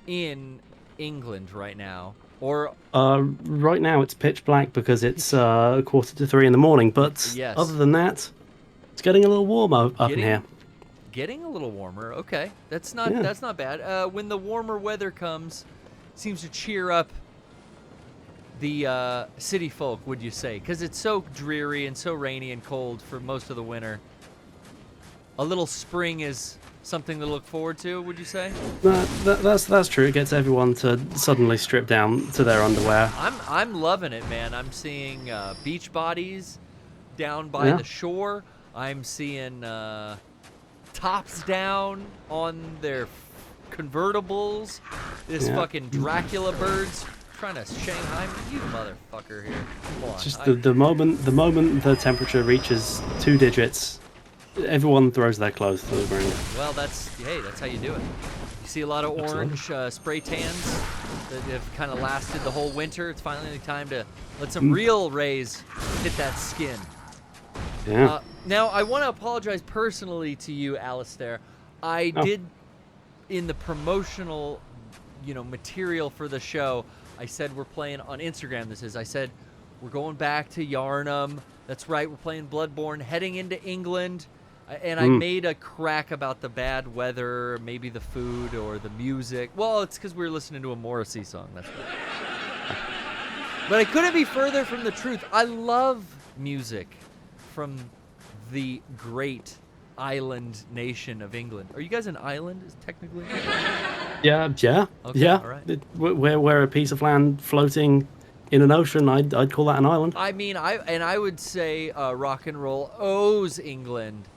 in England right now? Or
Right now it's pitch black because it's 2:45 in the morning. But
Yes.
other than that, it's getting a little warmer up in here.
Getting a little warmer. Okay, that's not bad. When the warmer weather comes, seems to cheer up the city folk. Would you say? Because it's so dreary and so rainy and cold for most of the winter. A little spring is something to look forward to. Would you say?
That's true. It gets everyone to suddenly strip down to their underwear.
I'm loving it, man. I'm seeing beach bodies down by the shore. I'm seeing tops down on their convertibles. This fucking Dracula birds trying to Shanghai me, you motherfucker here. Come on.
Just the moment the temperature reaches 2 digits, everyone throws their clothes to the ground.
Well, that's how you do it. You see a lot of orange spray tans that have kind of lasted the whole winter. It's finally time to let some real rays hit that skin.
Yeah.
Now, I want to apologize personally to you, Alistair. I did, in the promotional, material for the show, I said we're playing on Instagram. I said we're going back to Yarnum. That's right, we're playing Bloodborne, heading into England. And I made a crack about the bad weather, maybe the food or the music. Well, it's because we were listening to a Morrissey song. That's right. But I couldn't be further from the truth. I love music from the great island nation of England. Are you guys an island, technically?
Yeah.
Okay,
Yeah.
all right.
We're a piece of land floating in an ocean. I'd call that an island.
I mean, I would say rock and roll owes England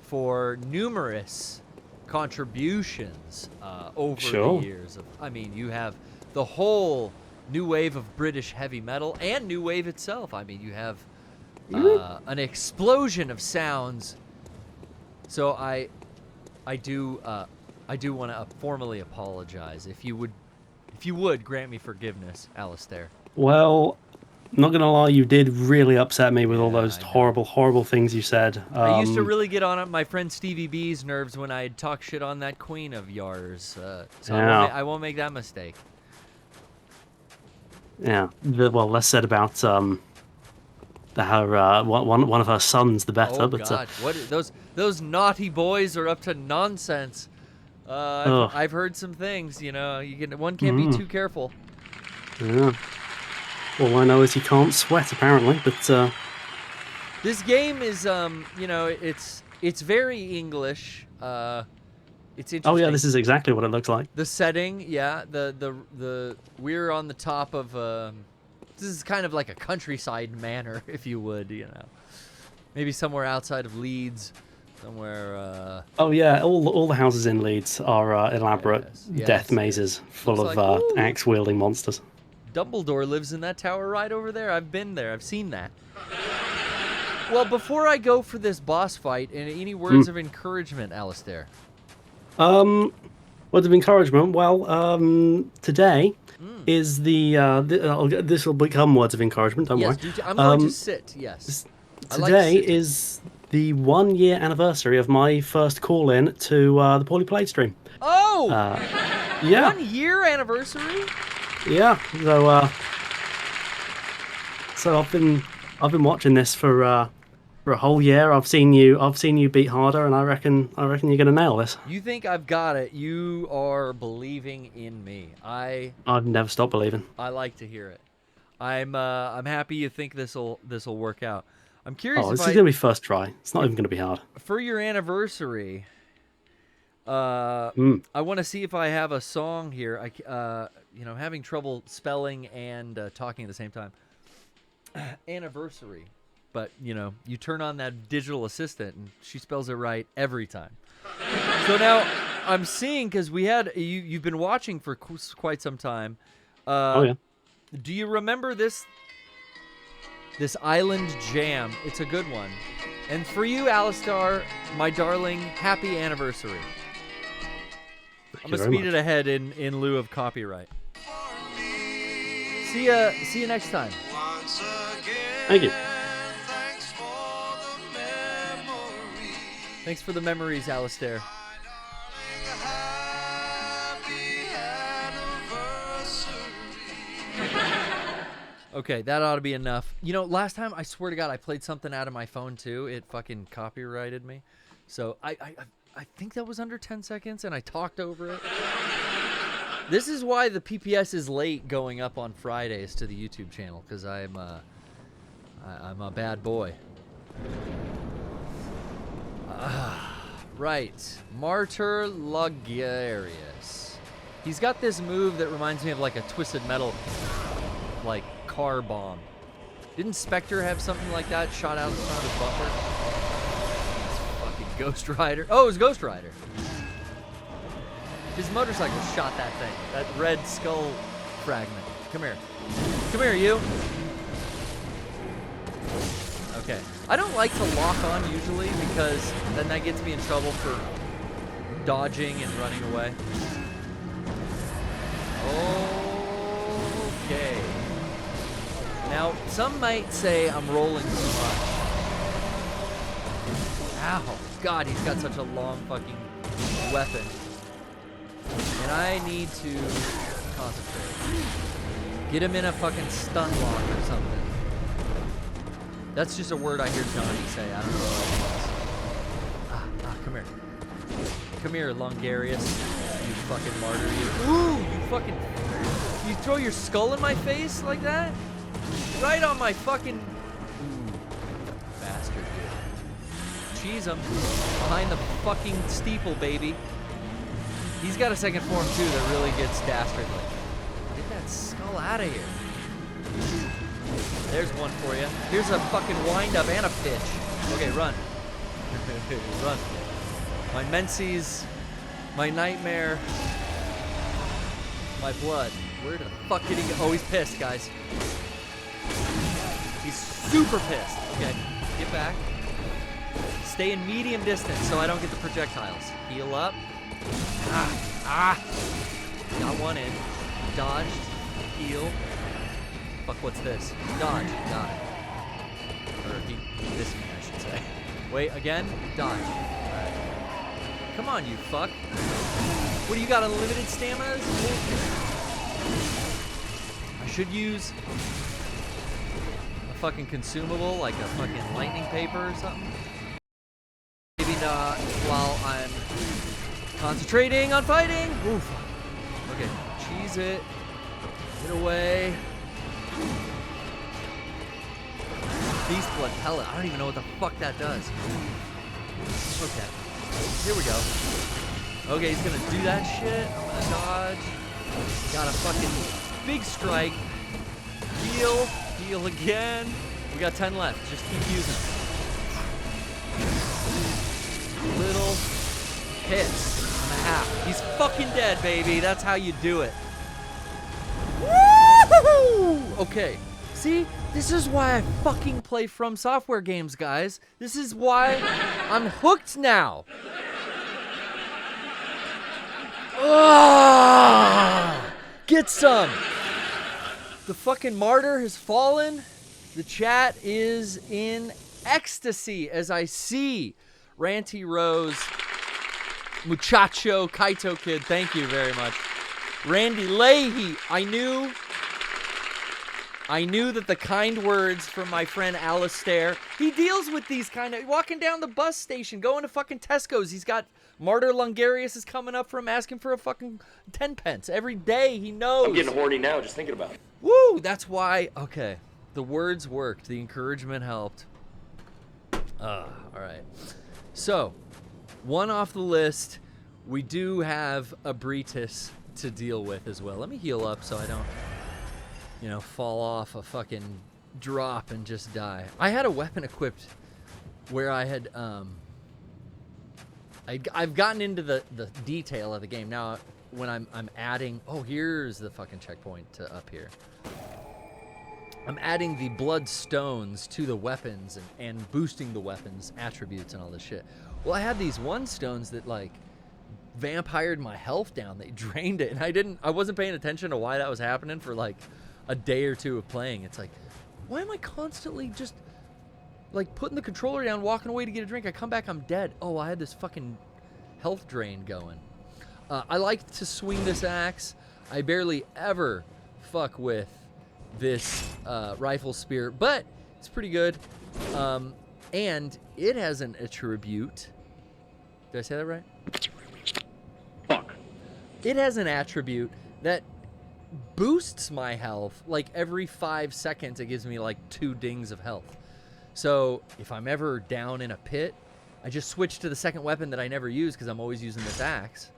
for numerous contributions over the years. You have the whole new wave of British heavy metal and new wave itself. I mean, you have an explosion of sounds. So I do want to formally apologize. If you would grant me forgiveness, Alistair.
Well, not gonna lie, you did really upset me with all those horrible things you said.
I used to really get on my friend Stevie B's nerves when I'd talk shit on that queen of yours. So I won't make that mistake.
Yeah. Well, less said about her one of her sons, the better.
Oh
but
God! Those naughty boys are up to nonsense. I've heard some things. One can't be too careful.
Yeah. All I know is he can't sweat, apparently, but...
This game is, it's very English. It's interesting.
Oh, yeah, this is exactly what it looks like.
The setting, yeah. We're on the top of, this is kind of like a countryside manor, if you would, Maybe somewhere outside of Leeds, somewhere,
Oh, yeah, all the houses in Leeds are elaborate death mazes full of axe-wielding monsters.
Dumbledore lives in that tower right over there. I've been there. I've seen that. Well, before I go for this boss fight, any words of encouragement, Alistair?
Words of encouragement? Well, today is this will become words of encouragement, don't worry.
I'm going to sit, yes.
Today is the 1-year anniversary of my first call-in to the Poorly Played stream.
Oh!
Yeah.
1 year anniversary?
Yeah, so I've been watching this for a whole year. I've seen you beat harder, and I reckon you're gonna nail this.
You think I've got it? You are believing in me.
I've never stopped believing.
I like to hear it. I'm happy you think this'll work out. I'm curious
Oh,
if
this is going to be first try. It's not even going to be hard.
for your anniversary, I want to see if I have a song here. Having trouble spelling and talking at the same time. Anniversary. But, you turn on that digital assistant, and she spells it right every time. So now I'm seeing, because you've been watching for quite some time.
Oh, yeah.
Do you remember this Island Jam? It's a good one. And for you, Alistair, my darling, happy anniversary. I'm going to speed it ahead in lieu of copyright. See you next time.
Thank you.
Thanks for the memories, Alistair. Okay, that ought to be enough. Last time, I swear to God, I played something out of my phone, too. It fucking copyrighted me. So I think that was under 10 seconds, and I talked over it. This is why the PPS is late going up on Fridays to the YouTube channel, because I'm a bad boy. Right. Martyr Logarius. He's got this move that reminds me of like a Twisted Metal, like, car bomb. Didn't Spectre have something like that shot out in front of his bumper? It's fucking Ghost Rider. Oh, it was Ghost Rider. His motorcycle shot that thing. That red skull fragment. Come here. Come here, you. Okay. I don't like to lock on usually because then that gets me in trouble for dodging and running away. Okay. Now, some might say I'm rolling too much. Ow. God, he's got such a long fucking weapon. And I need to concentrate. Get him in a fucking stun lock or something. That's just a word I hear Johnny say. I don't know what it is. Come here. Come here, Logarius. You fucking martyr, you. Ooh, you fucking... You throw your skull in my face like that? Right on my fucking... Ooh, bastard, dude. Cheese him. Behind the fucking steeple, baby. He's got a second form, too, that really gets dastardly. Get that skull out of here. There's one for you. Here's a fucking wind-up and a pitch. Okay, run. Run. My menses, my nightmare, my blood. Where the fuck did he go? Oh, he's pissed, guys. He's super pissed. Okay, get back. Stay in medium distance so I don't get the projectiles. Heal up. Got one in. Dodged. Heal. Fuck, what's this? Dodge. Got it. Or this me, I should say. Wait, again. Dodge. Alright. Come on, you fuck. What do you got, unlimited stamina? I should use a fucking consumable, like a fucking lightning paper or something. Maybe not while I'm concentrating on fighting. Oof. Okay, cheese it. Get away. Beast blood pellet. I don't even know what the fuck that does. Okay. Here we go. Okay, he's gonna do that shit. I'm gonna dodge. Got a fucking big strike. Heal. Heal again. We got 10 left. Just keep using them. Little hits and a half. He's fucking dead, baby. That's how you do it. Woo! Okay. See? This is why I fucking play From Software games, guys. This is why I'm hooked now. Ugh! Get some. The fucking martyr has fallen. The chat is in ecstasy as I see Ranty Rose, Muchacho, Kaito Kid, thank you very much. Randy Leahy, I knew that the kind words from my friend Alistair, he deals with these kind of, walking down the bus station, going to fucking Tesco's, he's got Martyr Logarius is coming up for him asking for a fucking 10 pence. Every day, he knows.
I'm getting horny now just thinking about it.
Woo, that's why, okay. The words worked, the encouragement helped. All right. So, one off the list, we do have a Bretis to deal with as well. Let me heal up so I don't, fall off a fucking drop and just die. I had a weapon equipped where I had, I've gotten into the detail of the game. Now, when I'm adding, here's the fucking checkpoint to up here. I'm adding the blood stones to the weapons and boosting the weapons attributes and all this shit. Well, I had these one stones that like vampired my health down. They drained it, and I wasn't paying attention to why that was happening for like a day or two of playing. It's like, why am I constantly just like putting the controller down, walking away to get a drink? I come back, I'm dead. Oh, I had this fucking health drain going. I like to swing this axe. I barely ever fuck with this rifle spear, but it's pretty good. And it has an attribute. Did I say that right?
Fuck.
It has an attribute that boosts my health. Like every 5 seconds, it gives me like 2 dings of health. So if I'm ever down in a pit, I just switch to the second weapon that I never use because I'm always using this axe.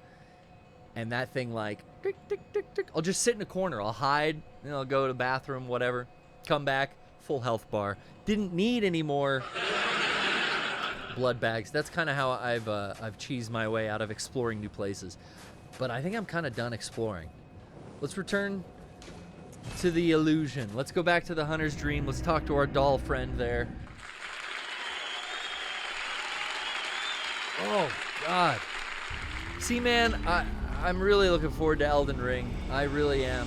And that thing like, tick, tick, tick, tick. I'll just sit in a corner. I'll hide. I'll go to the bathroom, whatever. Come back, full health bar. Didn't need any more blood bags. That's kind of how I've cheesed my way out of exploring new places. But I think I'm kind of done exploring. Let's return to the illusion. Let's go back to the hunter's dream. Let's talk to our doll friend there. Oh, God. See, man, I'm really looking forward to Elden Ring. I really am.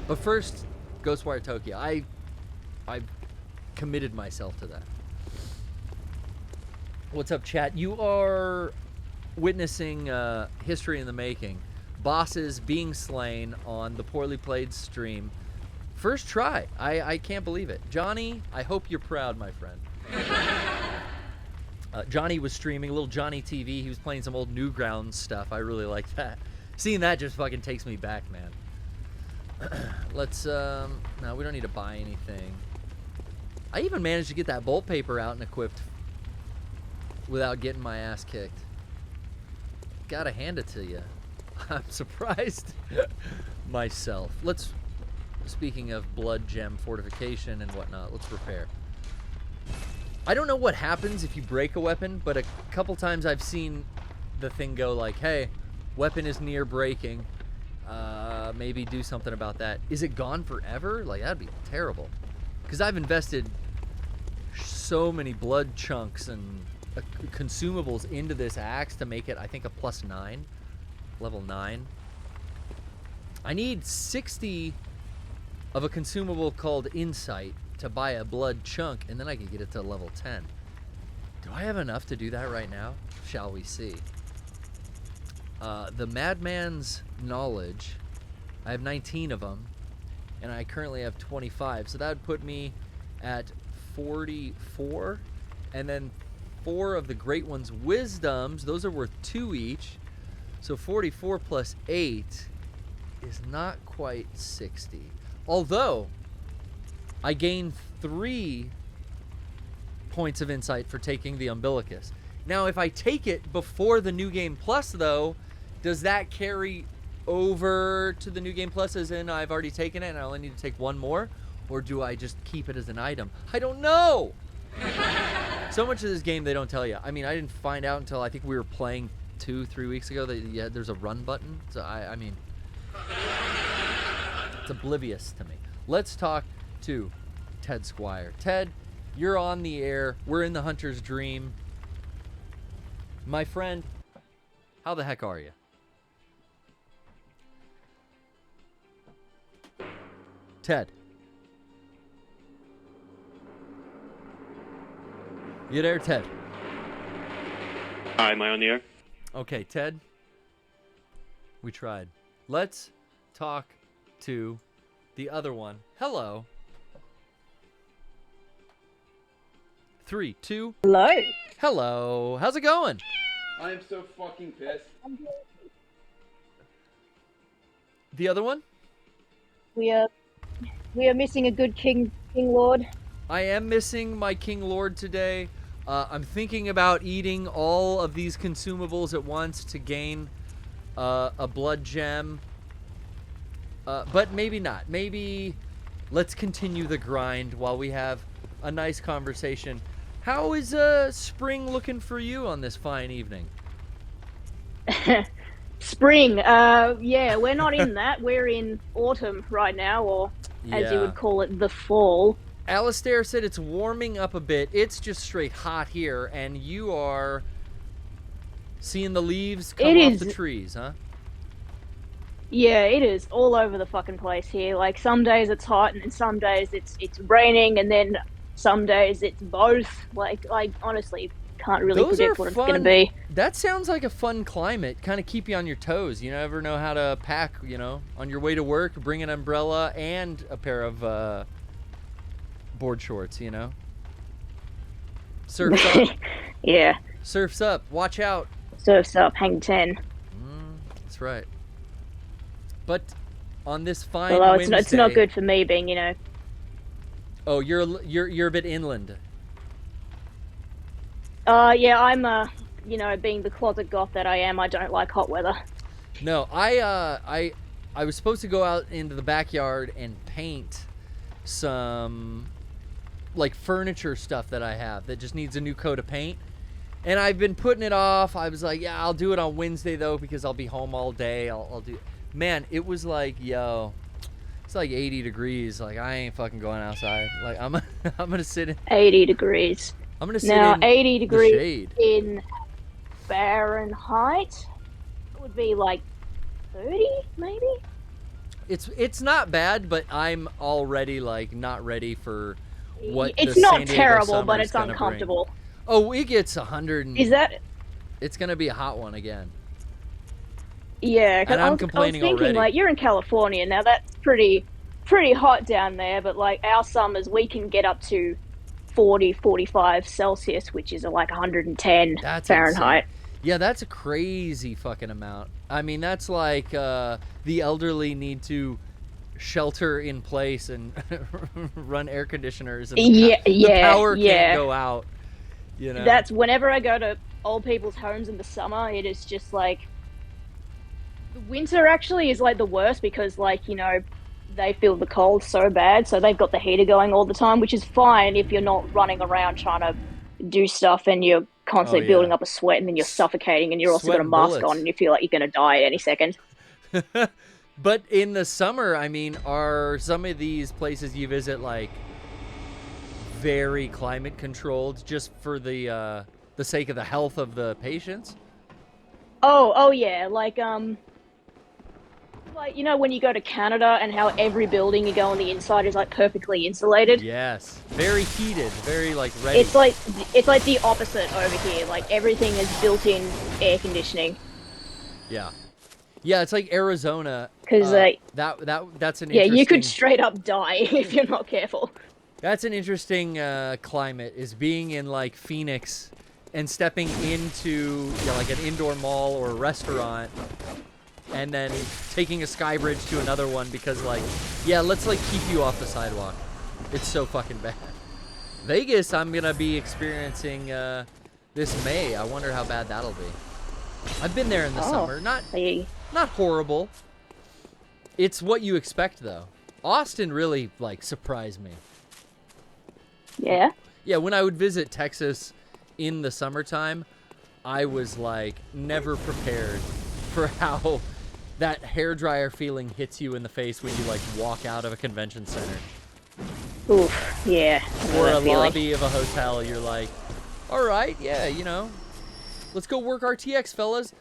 But first, Ghostwire Tokyo. I've committed myself to that. What's up, chat? You are witnessing history in the making. Bosses being slain on the Poorly Played stream. First try. I can't believe it. Johnny, I hope you're proud, my friend. Johnny was streaming, little Johnny TV. He was playing some old Newgrounds stuff. I really like that. Seeing that just fucking takes me back, man. Let's, no, we don't need to buy anything. I even managed to get that bolt paper out and equipped without getting my ass kicked. Gotta hand it to you. I'm surprised myself. Speaking of blood gem fortification and whatnot, let's repair. I don't know what happens if you break a weapon, but a couple times I've seen the thing go like, hey, weapon is near breaking. Maybe do something about that. Is it gone forever? Like, that'd be terrible. Because I've invested so many blood chunks and consumables into this axe to make it, I think, a +9. Level 9. I need 60 of a consumable called Insight to buy a blood chunk, and then I can get it to level 10. Do I have enough to do that right now? Shall we see. The Madman's Knowledge, I have 19 of them, and I currently have 25, so that would put me at 44, and then 4 of the Great One's Wisdoms, those are worth 2 each, so 44 plus 8 is not quite 60. Although, I gain 3 points of insight for taking the Umbilicus. Now, if I take it before the New Game Plus, though, does that carry over to the New Game Plus as in I've already taken it and I only need to take 1 more? Or do I just keep it as an item? I don't know! So much of this game they don't tell you. I mean, I didn't find out until I think we were playing 2-3 weeks ago that there's a run button. So, I mean, it's oblivious to me. Let's talk to Ted Squire. Ted, you're on the air. We're in the hunter's dream. My friend, how the heck are you? Ted. You there, Ted?
Hi, am I on the air?
Okay, Ted. We tried. Let's talk to the other one. Hello. 3, 2.
Hello.
Hello. How's it going?
I am so fucking pissed.
The other one?
We are missing a good King Lord.
I am missing my King Lord today. I'm thinking about eating all of these consumables at once to gain a blood gem. But maybe not. Maybe let's continue the grind while we have a nice conversation. How is spring looking for you on this fine evening?
Spring. Yeah, we're not in that. We're in autumn right now, or as you
Yeah.
would call it, the fall.
Alistair said it's warming up a bit. It's just straight hot here, and you are seeing the leaves come off the trees, huh?
Yeah, it is all over the fucking place here. Like some days it's hot, and then some days it's raining, and then some days it's both. Like I honestly can't really
Those
predict
are
what it's
fun.
gonna be.
That sounds like a fun climate. Kind of keep you on your toes. You never know how to pack. You know, on your way to work, bring an umbrella and a pair of board shorts. You know, surfs up.
Yeah,
Surfs up. Watch out.
surfs up, hang 10.
That's right. But on this fine
Although
Wednesday,
it's not good for me being, you know.
Oh, you're a bit inland.
Yeah, I'm you know, being the closet goth that I am, I don't like hot weather.
No, I was supposed to go out into the backyard and paint some like furniture stuff that I have that just needs a new coat of paint. And I've been putting it off. I was like, yeah, I'll do it on Wednesday though because I'll be home all day. I'll do. Man, it was like, yo, it's like 80 degrees. Like I ain't fucking going outside. Like I'm gonna sit in.
80 degrees.
I'm gonna sit
now,
in
80
the
degrees
shade.
in Fahrenheit would be like 30, maybe?
It's not bad, but I'm already like not ready for what
It's
the
not
San Diego
terrible, but
summer's
it's
gonna
uncomfortable.
bring. Oh, it gets 100.
Is that?
It's gonna be a hot one again.
Yeah, because
And
I
I'm
was
complaining
thinking,
already.
like, you're in California now. That's pretty hot down there. But like our summers, we can get up to 40, 45 Celsius, which is like 110
That's
Fahrenheit.
insane. Yeah, that's a crazy fucking amount. I mean, that's like the elderly need to shelter in place and run air conditioners. And the power can't go out. You know.
That's whenever I go to old people's homes in the summer, it is just like the winter actually is like the worst because, like, you know, they feel the cold so bad, so they've got the heater going all the time, which is fine if you're not running around trying to do stuff and you're constantly building up a sweat and then you're suffocating and you're also got a
Sweating
mask
bullets.
on and you feel like you're going to die at any second.
But in the summer, I mean, are some of these places you visit like very climate controlled just for the sake of the health of the patients?
Oh yeah, like you know when you go to Canada and how every building you go on the inside is like perfectly insulated.
Yes, very heated, very like ready.
It's like the opposite over here. Like everything is built-in air conditioning.
Yeah, it's like Arizona.
Because
that's an
yeah,
interesting,
you could straight up die if you're not careful.
That's an interesting climate, is being in like Phoenix and stepping into like an indoor mall or a restaurant and then taking a sky bridge to another one because like, yeah, let's like keep you off the sidewalk. It's so fucking bad. Vegas, I'm gonna be experiencing this May. I wonder how bad that'll be. I've been there in the summer. Not horrible. It's what you expect though. Austin really like surprised me.
Yeah?
Yeah, when I would visit Texas in the summertime, I was like never prepared for how that hairdryer feeling hits you in the face when you like walk out of a convention center.
Oof, yeah.
Or a lobby of a hotel, you're like, all right, yeah, you know, let's go work RTX, fellas.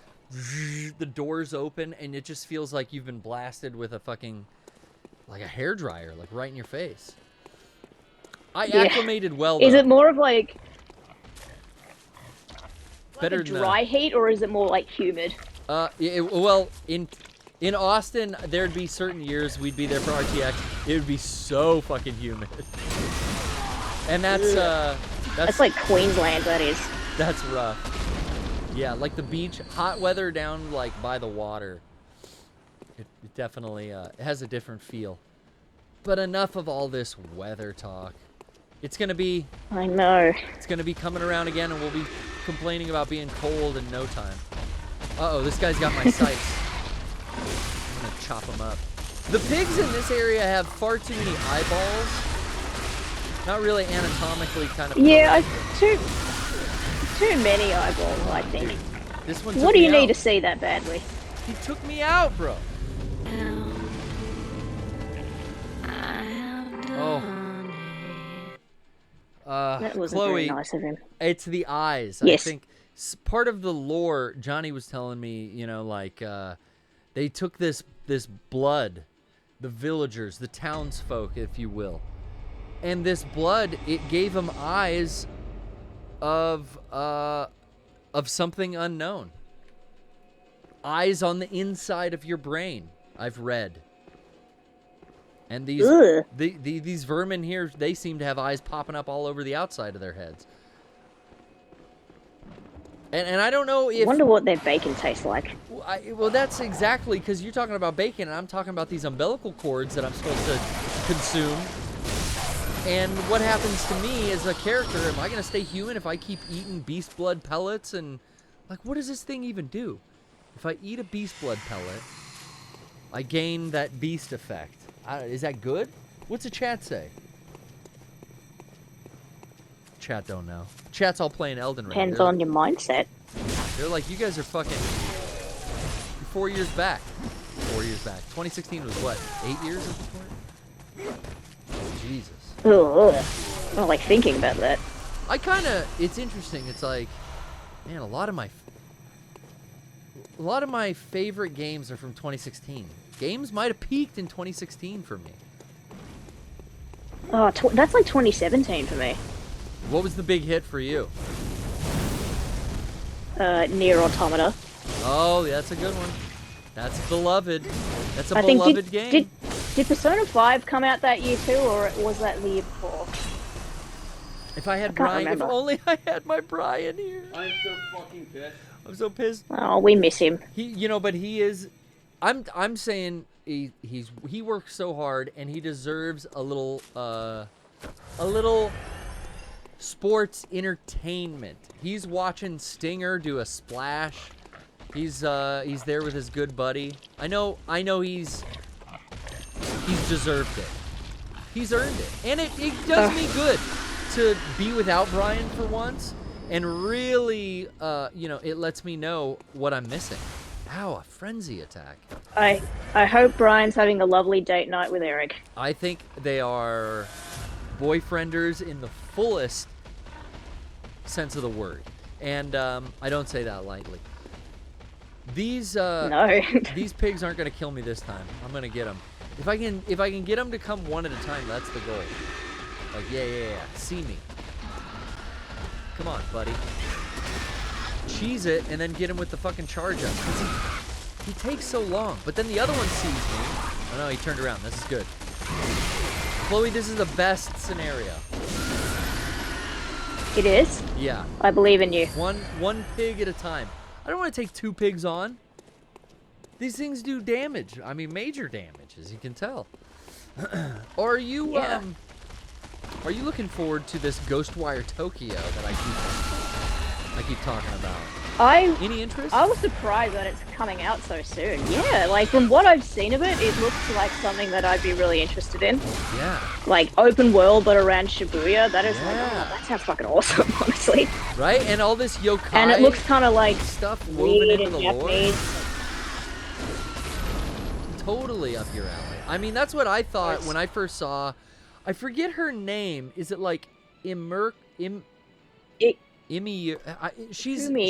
The doors open and it just feels like you've been blasted with a fucking, like a hairdryer, like right in your face. I acclimated well, though.
Is it more of like
better
a dry heat, or is it more like humid?
Well, in Austin, there'd be certain years we'd be there for RTX. It would be so fucking humid, and that's
like Queensland. That is.
That's rough. Yeah, like the beach, hot weather down like by the water. It definitely it has a different feel. But enough of all this weather talk. It's gonna be.
I know.
It's gonna be coming around again, and we'll be complaining about being cold in no time. Uh-oh, this guy's got my sights. I'm gonna chop him up. The pigs in this area have far too many eyeballs. Not really anatomically kind of.
Yeah, too many eyeballs, I think.
This one.
What do you need to see that badly?
He took me out, bro. Oh.
That wasn't
Chloe,
very nice of him.
It's the eyes.
Yes.
I think part of the lore, Johnny was telling me, you know, like, they took this blood, the villagers, the townsfolk, if you will, and this blood, it gave them eyes of something unknown. Eyes on the inside of your brain, I've read. And these vermin here, they seem to have eyes popping up all over the outside of their heads. And I don't know if...
I wonder what their bacon tastes like.
Well, that's exactly, because you're talking about bacon, and I'm talking about these umbilical cords that I'm supposed to consume. And what happens to me as a character, am I going to stay human if I keep eating beast blood pellets? And, like, what does this thing even do? If I eat a beast blood pellet, I gain that beast effect. Is that good? What's the chat say? Chat don't know. Chat's all playing Elden Ring.
Depends on your mindset.
They're like, you guys are fucking 4 years back. 4 years back. 2016 was what? 8 years at this point? Oh, Jesus.
Ugh. I don't like thinking about that.
I kind of... It's interesting. It's like... Man, a lot of my favorite games are from 2016. Games might have peaked in 2016 for me.
Oh, that's like 2017 for me.
What was the big hit for you?
Nier Automata.
Oh, that's a good one. That's beloved. That's a beloved game.
Did Persona 5 come out that year too, or was that the year before?
If I had Bryan, if only I had my Bryan here.
I'm so fucking pissed.
I'm so pissed.
Oh, we miss him.
But he is. I'm saying he works so hard, and he deserves a little sports entertainment. He's watching Stinger do a splash. He's there with his good buddy. I know he's deserved it. He's earned it, and it does me good to be without Bryan for once, and really, it lets me know what I'm missing. Ow, a frenzy attack.
I hope Bryan's having a lovely date night with Eric.
I think they are boyfrienders in the fullest sense of the word, and I don't say that lightly. These
no.
These pigs aren't gonna kill me this time. I'm gonna get them. If I can get them to come one at a time, that's the goal. Like yeah. See me. Come on, buddy. Cheese it and then get him with the fucking charge up. He takes so long, but then the other one sees me. Oh no, he turned around. This is good. Chloe, this is the best scenario.
It is?
Yeah.
I believe in you.
One pig at a time. I don't want to take 2 pigs on. These things do damage. I mean, major damage, as you can tell. Are you looking forward to this Ghostwire Tokyo that I keep talking about? Any interest?
I was surprised that it's coming out so soon. Yeah, like from what I've seen of it, it looks like something that I'd be really interested in.
Yeah.
Like open world, but around Shibuya. That is like, that sounds fucking awesome, honestly.
Right? And all this yokai
and it looks kind of like
stuff woven into the
Japanese.
lore. Totally up your alley. I mean, that's what I thought when I first saw. I forget her name. Is it like Ikumi,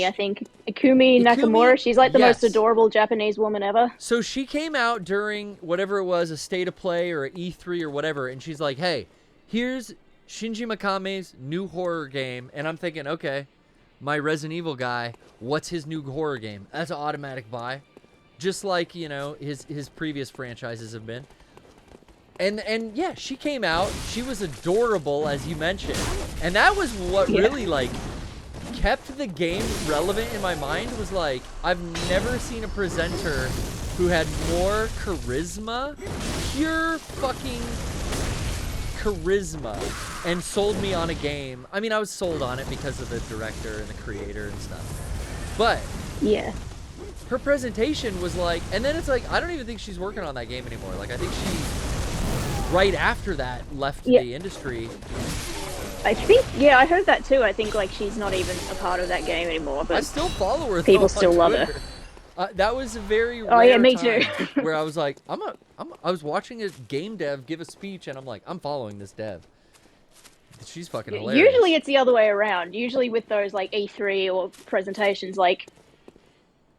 I think. Ikumi Nakamura. She's like the most adorable Japanese woman ever.
So she came out during whatever it was, a State of Play or an E3 or whatever, and she's like, hey, here's Shinji Mikame's new horror game. And I'm thinking, okay, my Resident Evil guy, what's his new horror game? That's an automatic buy. Just like, his previous franchises have been. And yeah, she came out. She was adorable, as you mentioned. And that was what really, kept the game relevant in my mind. Was like, I've never seen a presenter who had more charisma, pure fucking charisma and sold me on a game. I mean, I was sold on it because of the director and the creator and stuff. But
yeah,
her presentation was like, and then it's like, I don't even think she's working on that game anymore. Like, I think she, right after that, left the industry.
I think, yeah, I heard that too. I think like she's not even a part of that game anymore. But
I still follow her.
People
though,
still love her.
That was a very
Oh yeah,
rare
me too.
time where I was like, I was watching a game dev give a speech, and I'm like, I'm following this dev. She's fucking hilarious.
Usually it's the other way around. Usually with those like E3 or presentations, like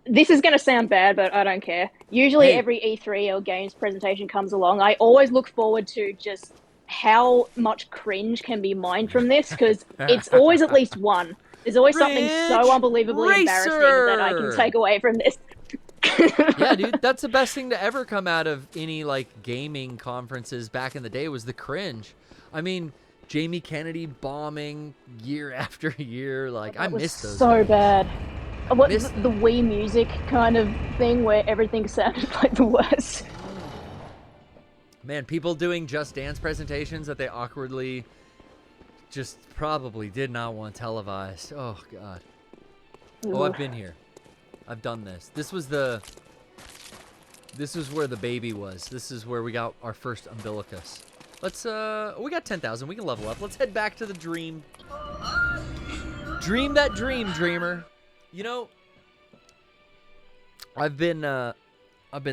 this is going to sound bad, but I don't care. Usually every E3 or games presentation comes along, I always look forward to just how much cringe can be mined from this, because it's always at least one. There's always something so unbelievably embarrassing that I can take away from this.
Yeah, dude, that's the best thing to ever come out of any like gaming conferences back in the day was the cringe. I mean, Jamie Kennedy bombing year after year, like I miss those.
So
days.
bad. What the Wii music kind of thing where everything sounded like the worst.
Man, people doing Just Dance presentations that they awkwardly just probably did not want televised. Oh god. Oh, I've been here. I've done this. This was where the baby was. This is where we got our first umbilicus. Let's we got 10,000. We can level up. Let's head back to the dream. Dream that dream, dreamer. You know, I've been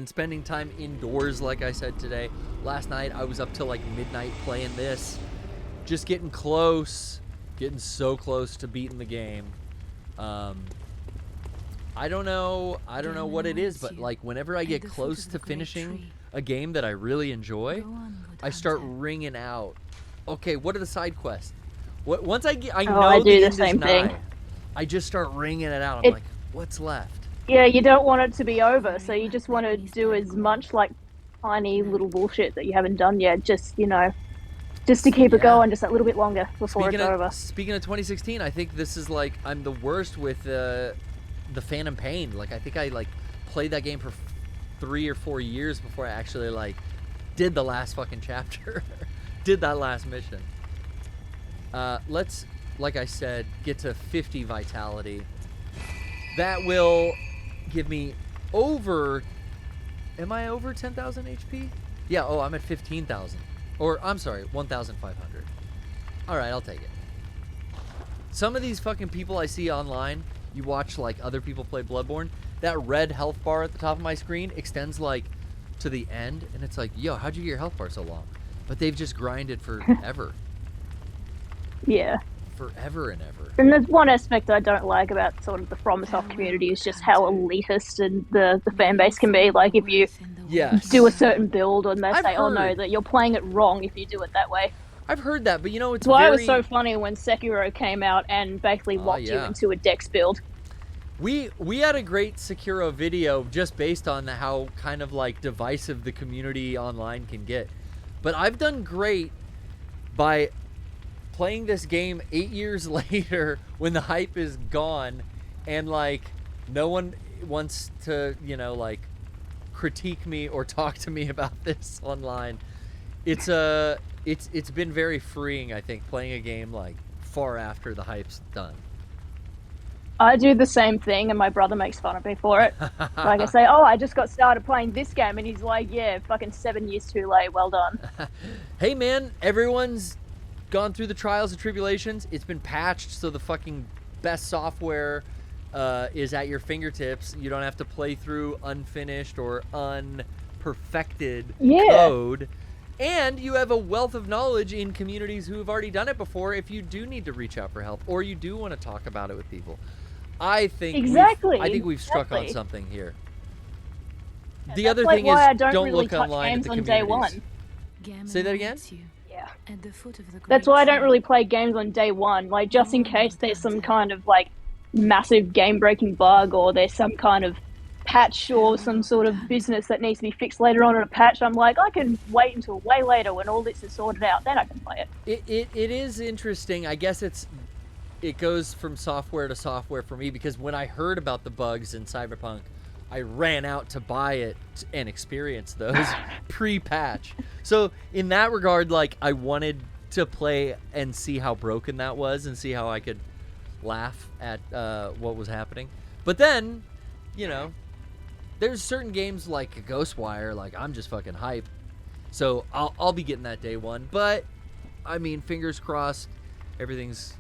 spending time indoors, like I said today. Last night I was up till like midnight playing this, just getting close, getting so close to beating the game. I don't know what it is, but like whenever I get close to finishing a game that I really enjoy, I start ringing out. Okay, what are the side quests? Once I know
I do
the
the
end
same
is
thing.
nigh, I just start ringing it out. I'm like, what's left?
Yeah, you don't want it to be over, so you just want to do as much like tiny little bullshit that you haven't done yet, just, you know, just to keep it going just a little bit longer before it's over.
Speaking of 2016, I think this is like, I'm the worst with the Phantom Pain. Like, I think I like played that game for 3 or 4 years before I actually like did the last fucking chapter, did that last mission. Let's, like I said, get to 50 vitality. That will give me over, am I over 10,000 HP? Yeah, oh, I'm at 15,000. Or, I'm sorry, 1,500. Alright, I'll take it. Some of these fucking people I see online, you watch like other people play Bloodborne, that red health bar at the top of my screen extends like to the end, and it's like, yo, how'd you get your health bar so long? But they've just grinded forever.
Yeah.
Forever and ever.
And there's one aspect I don't like about sort of the FromSoft community is just how elitist and the fan base can be. Like, if you do a certain build and they say, oh no, that you're playing it wrong if you do it that way.
I've heard that, but you know, it's
why it was so funny when Sekiro came out and basically locked you into a Dex build.
We had a great Sekiro video just based on how kind of like divisive the community online can get. But I've done great by playing this game 8 years later when the hype is gone and like no one wants to, you know, like critique me or talk to me about this online. It's been very freeing, I think, playing a game like far after the hype's done.
I do the same thing, and my brother makes fun of me for it. Like, I say, oh, I just got started playing this game, and he's like, yeah, fucking 7 years too late, well done.
Hey man, everyone's gone through the trials and tribulations. It's been patched, so the fucking best software is at your fingertips. You don't have to play through unfinished or unperfected code. And you have a wealth of knowledge in communities who have already done it before if you do need to reach out for help or you do want to talk about it with people. I think we've struck on something here. The other thing is, don't look online at the communities. Say that again?
Yeah. That's why I don't really play games on day one, like just in case there's some kind of like massive game-breaking bug or there's some kind of patch or some sort of business that needs to be fixed later on in a patch. I'm like, I can wait until way later when all this is sorted out, then I can play it.
It is interesting. I guess it goes from software to software for me, because when I heard about the bugs in Cyberpunk, I ran out to buy it and experience those pre-patch. So in that regard, like, I wanted to play and see how broken that was and see how I could laugh at what was happening. But then, you know, there's certain games like Ghostwire, like, I'm just fucking hype. So I'll be getting that day one. But I mean, fingers crossed, everything's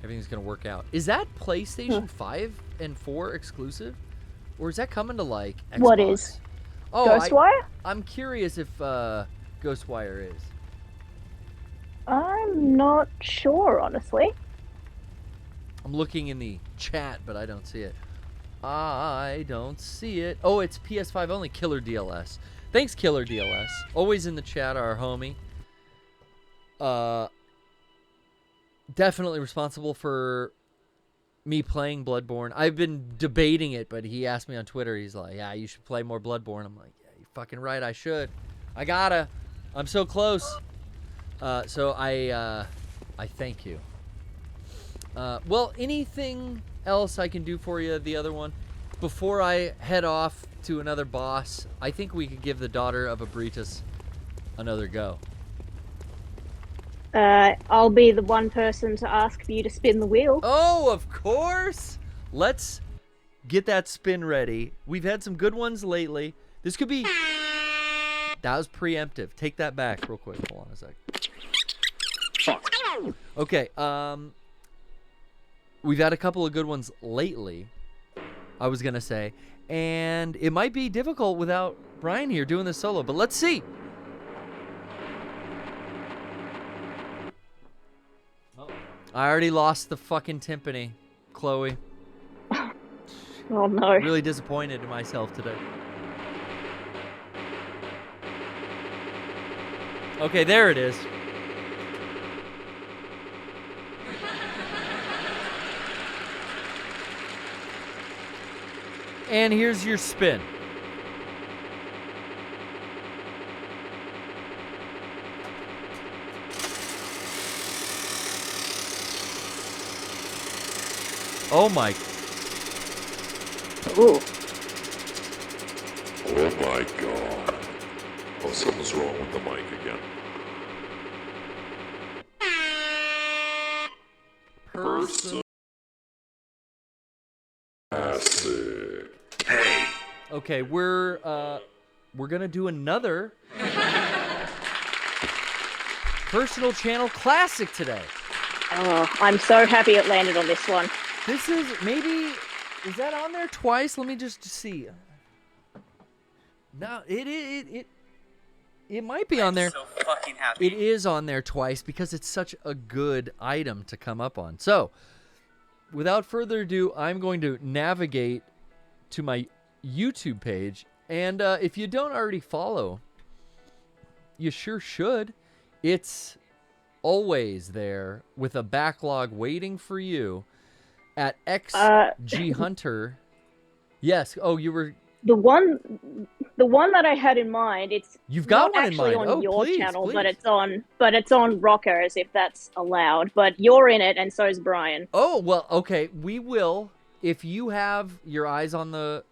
gonna work out. Is that PlayStation 5 and 4 exclusive, or is that coming to like Xbox?
What is?
Oh,
Ghostwire?
I'm curious if Ghostwire is.
I'm not sure, honestly.
I'm looking in the chat, but I don't see it. I don't see it. Oh, it's PS5 only. Killer DLS. Thanks, Killer DLS. Always in the chat, our homie. Definitely responsible for me playing Bloodborne. I've been debating it, but he asked me on Twitter. He's like, yeah, you should play more Bloodborne. I'm like, yeah, you're fucking right. I should. I gotta. I'm so close. So I thank you. Well, anything else I can do for you, the other one? Before I head off to another boss, I think we could give the daughter of Abritus another go.
I'll be the one person to ask for you to spin the wheel.
Oh, of course! Let's get that spin ready. We've had some good ones lately. This could be... That was preemptive. Take that back real quick. Hold on a sec.
Fuck.
Okay, we've had a couple of good ones lately, I was going to say. And it might be difficult without Bryan here doing this solo, but let's see. I already lost the fucking timpani, Chloe.
Oh no.
Really disappointed in myself today. Okay, there it is. And here's your spin. Oh my.
Ooh.
Oh my god. Oh, something's wrong with the mic again.
Person.
Acid.
Hey.
Okay, we're gonna do another personal channel classic today.
Oh, I'm so happy it landed on this one.
This is maybe, is that on there twice? Let me just see. No, it might be on there.
So fucking happy.
It is on there twice because it's such a good item to come up on. So, without further ado, I'm going to navigate to my YouTube page. And if you don't already follow, you sure should. It's always there with a backlog waiting for you at XG Hunter. Yes. Oh, you were...
The one that I had in mind, it's
You've got
not
one in
actually
mind.
on
Oh,
your
please,
channel,
please.
but it's on Rockers, if that's allowed. But you're in it, and so is Bryan.
Oh, well, okay. We will, if you have your eyes on the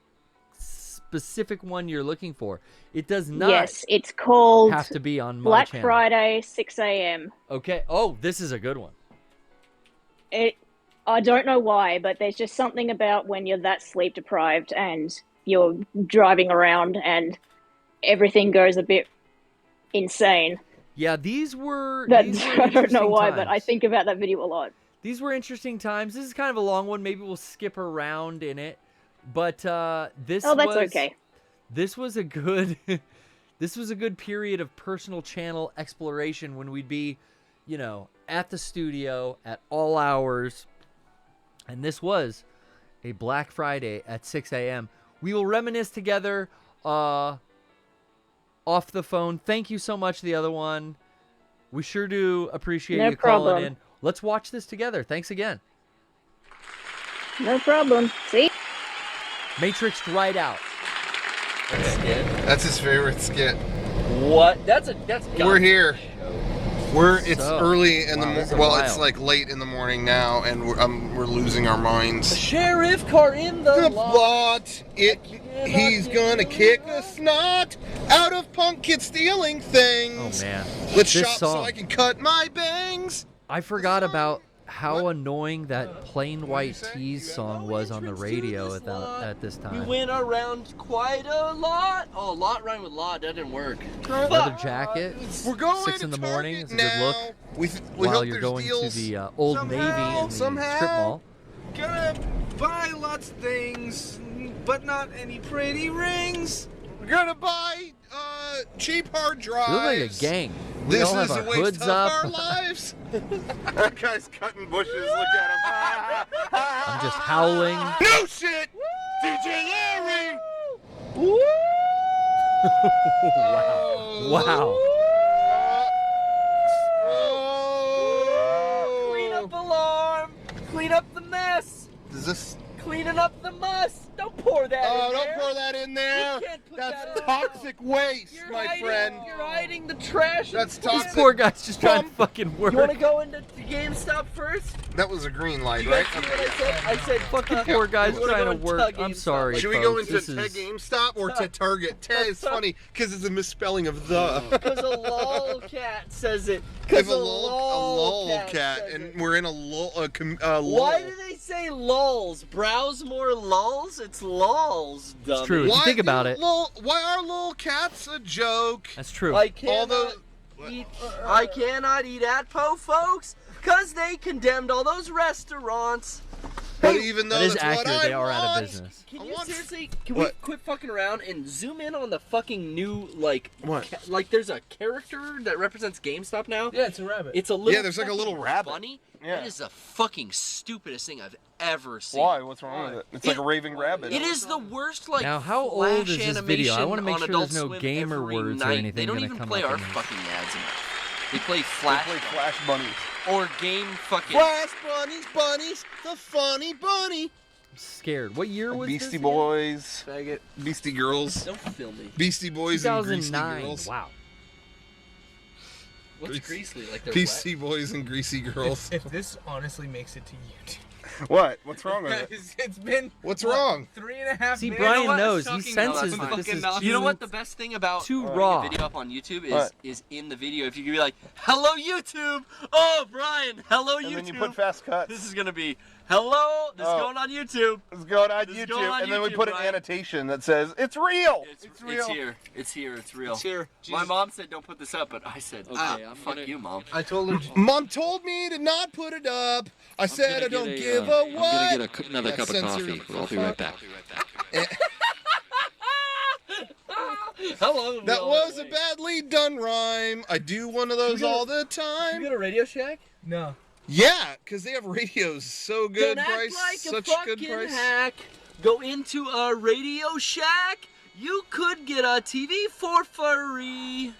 specific one you're looking for. It does not
Yes, it's called
have to be on my
Black
channel.
Friday, 6 a.m.
Okay. Oh, this is a good one.
I don't know why, but there's just something about when you're that sleep deprived and you're driving around and everything goes a bit insane.
Yeah, these were
I don't
interesting
know why,
times.
but I think about that video a lot.
These were interesting times. This is kind of a long one. Maybe we'll skip around in it. But this
Oh, that's
was
okay.
This was a good this was a good period of personal channel exploration when we'd be, you know, at the studio at all hours. And this was a Black Friday at 6 a.m. We will reminisce together off the phone. Thank you so much, the other one. We sure do appreciate
No
you calling
problem.
in. Let's watch this together. Thanks again.
No problem. See?
Matrixed right out.
That's his favorite skit.
What? That's
We're here.
It's
So,
early in
wow, that's
the
a
well,
while.
it's like late in the morning now, and we're losing our minds.
Sheriff car in the
lot. He's gonna kick a snot out of punk kid stealing things.
Oh man,
Let's
this
shop so
song.
I can cut my bangs.
I forgot about how annoying that Plain White Tees song was on the radio at this
We
time.
went around quite a lot. Oh, lot rhyme with lot. That didn't work.
Leather jacket.
We're going
6
to
in the
Target
morning is a
now.
good look.
We
while
hope
you're
there's
going
deals.
to the Old Navy in the strip mall.
Gonna buy lots of things, but not any pretty rings.
We're gonna buy cheap hard drives.
You look like a gang. We
This
all have
is
our
a waste
hoods
of
up.
our lives. That guy's cutting bushes. Look at him.
I'm just howling.
No shit. DJ Larry.
Wow.
Clean up alarm. Clean up the mess.
Does this?
Cleaning up the muss. Don't pour that in
Oh,
there.
don't pour that in there.
You can't put
That's
that
toxic waste,
You're
my
hiding,
friend.
You're hiding the trash.
That's
This
toxic.
poor guy's just trying to fucking work.
You want to go into GameStop first?
That was a green light,
You
right?
guys see what I said? I said
Fucking poor guy's
You wanna
trying
go
to
into
work. I'm
GameStop?
sorry,
Should we go
folks.
into
This
Te
is...
GameStop or to Target? Te is funny because it's a misspelling of the.
Because a lol cat says it.
If
Because
a lol cat,
says
and
it.
we're in a lull.
Why do they say lulls? Browse more lulls? It's lulls, dummy.
It's true. If you think about it.
Why are lol cats a joke?
That's true.
I cannot
Although-
I cannot eat at Po, folks, because they condemned all those restaurants.
But even though
That is
that's
accurate.
what I
They are out of
want,
business.
Can
I
you
want-
seriously? Can we
What?
quit fucking around and zoom in on the fucking new like?
What?
Like there's a character that represents GameStop now.
Yeah, it's a rabbit.
It's a little.
Yeah, there's like a little
fucking
rabbit.
Bunny.
Yeah.
That is the fucking stupidest thing I've ever seen.
Why? What's wrong with it? It's like a raving rabbit.
It is the worst, like,
Now, how
flash
old is this video? I
animation
wanna make
on
sure
Adult
there's no
Swim
gamer
every
words or
night.
anything
They don't
gonna
even
come
play
up
our
in this.
fucking ads enough. They play Flash
Flash bunnies.
or Game fucking.
Flash bunnies, the funny bunny.
I'm scared. What year was
Beastie
this?
Boys,
Faggot.
Beastie Girls,
Don't film me.
Beastie Boys and Greasy
2009.
Girls.
Wow.
What's greasy? Like they're
Beastie Boys and Greasy Girls.
If this honestly makes it to YouTube.
What? What's wrong with it?
It's been
What's wrong?
3.5
See,
minutes.
Brian
what?
knows.
It's
He
shocking, though.
senses
That's
that this is
fucking
too,
You know what the best thing about
too
putting
raw.
a video up on YouTube is
What?
is in the video. If you could be like, "Hello YouTube," oh Brian, hello
And
YouTube.
then you put fast cuts.
This is gonna be, "Hello, this is
Oh.
going on YouTube."
It's going on
This is
YouTube,
going on
and then we
YouTube,
put an
Brian.
annotation that says it's real.
It's
real.
here. It's here. It's real.
It's here.
My
Jesus.
mom said don't put this up, but I said, okay, fuck you, mom.
I told her.
Mom told me to not put it up. I said I don't give a what.
Another
cup of coffee.
I'll be right back. Hello.
That was a badly done rhyme. I do one of those all the
You
time.
got a Radio Shack?
No.
Yeah, because they have radios so good
Don't
price,
act like
such
a fucking
good price.
hack. Go into a Radio Shack. You could get a TV for free.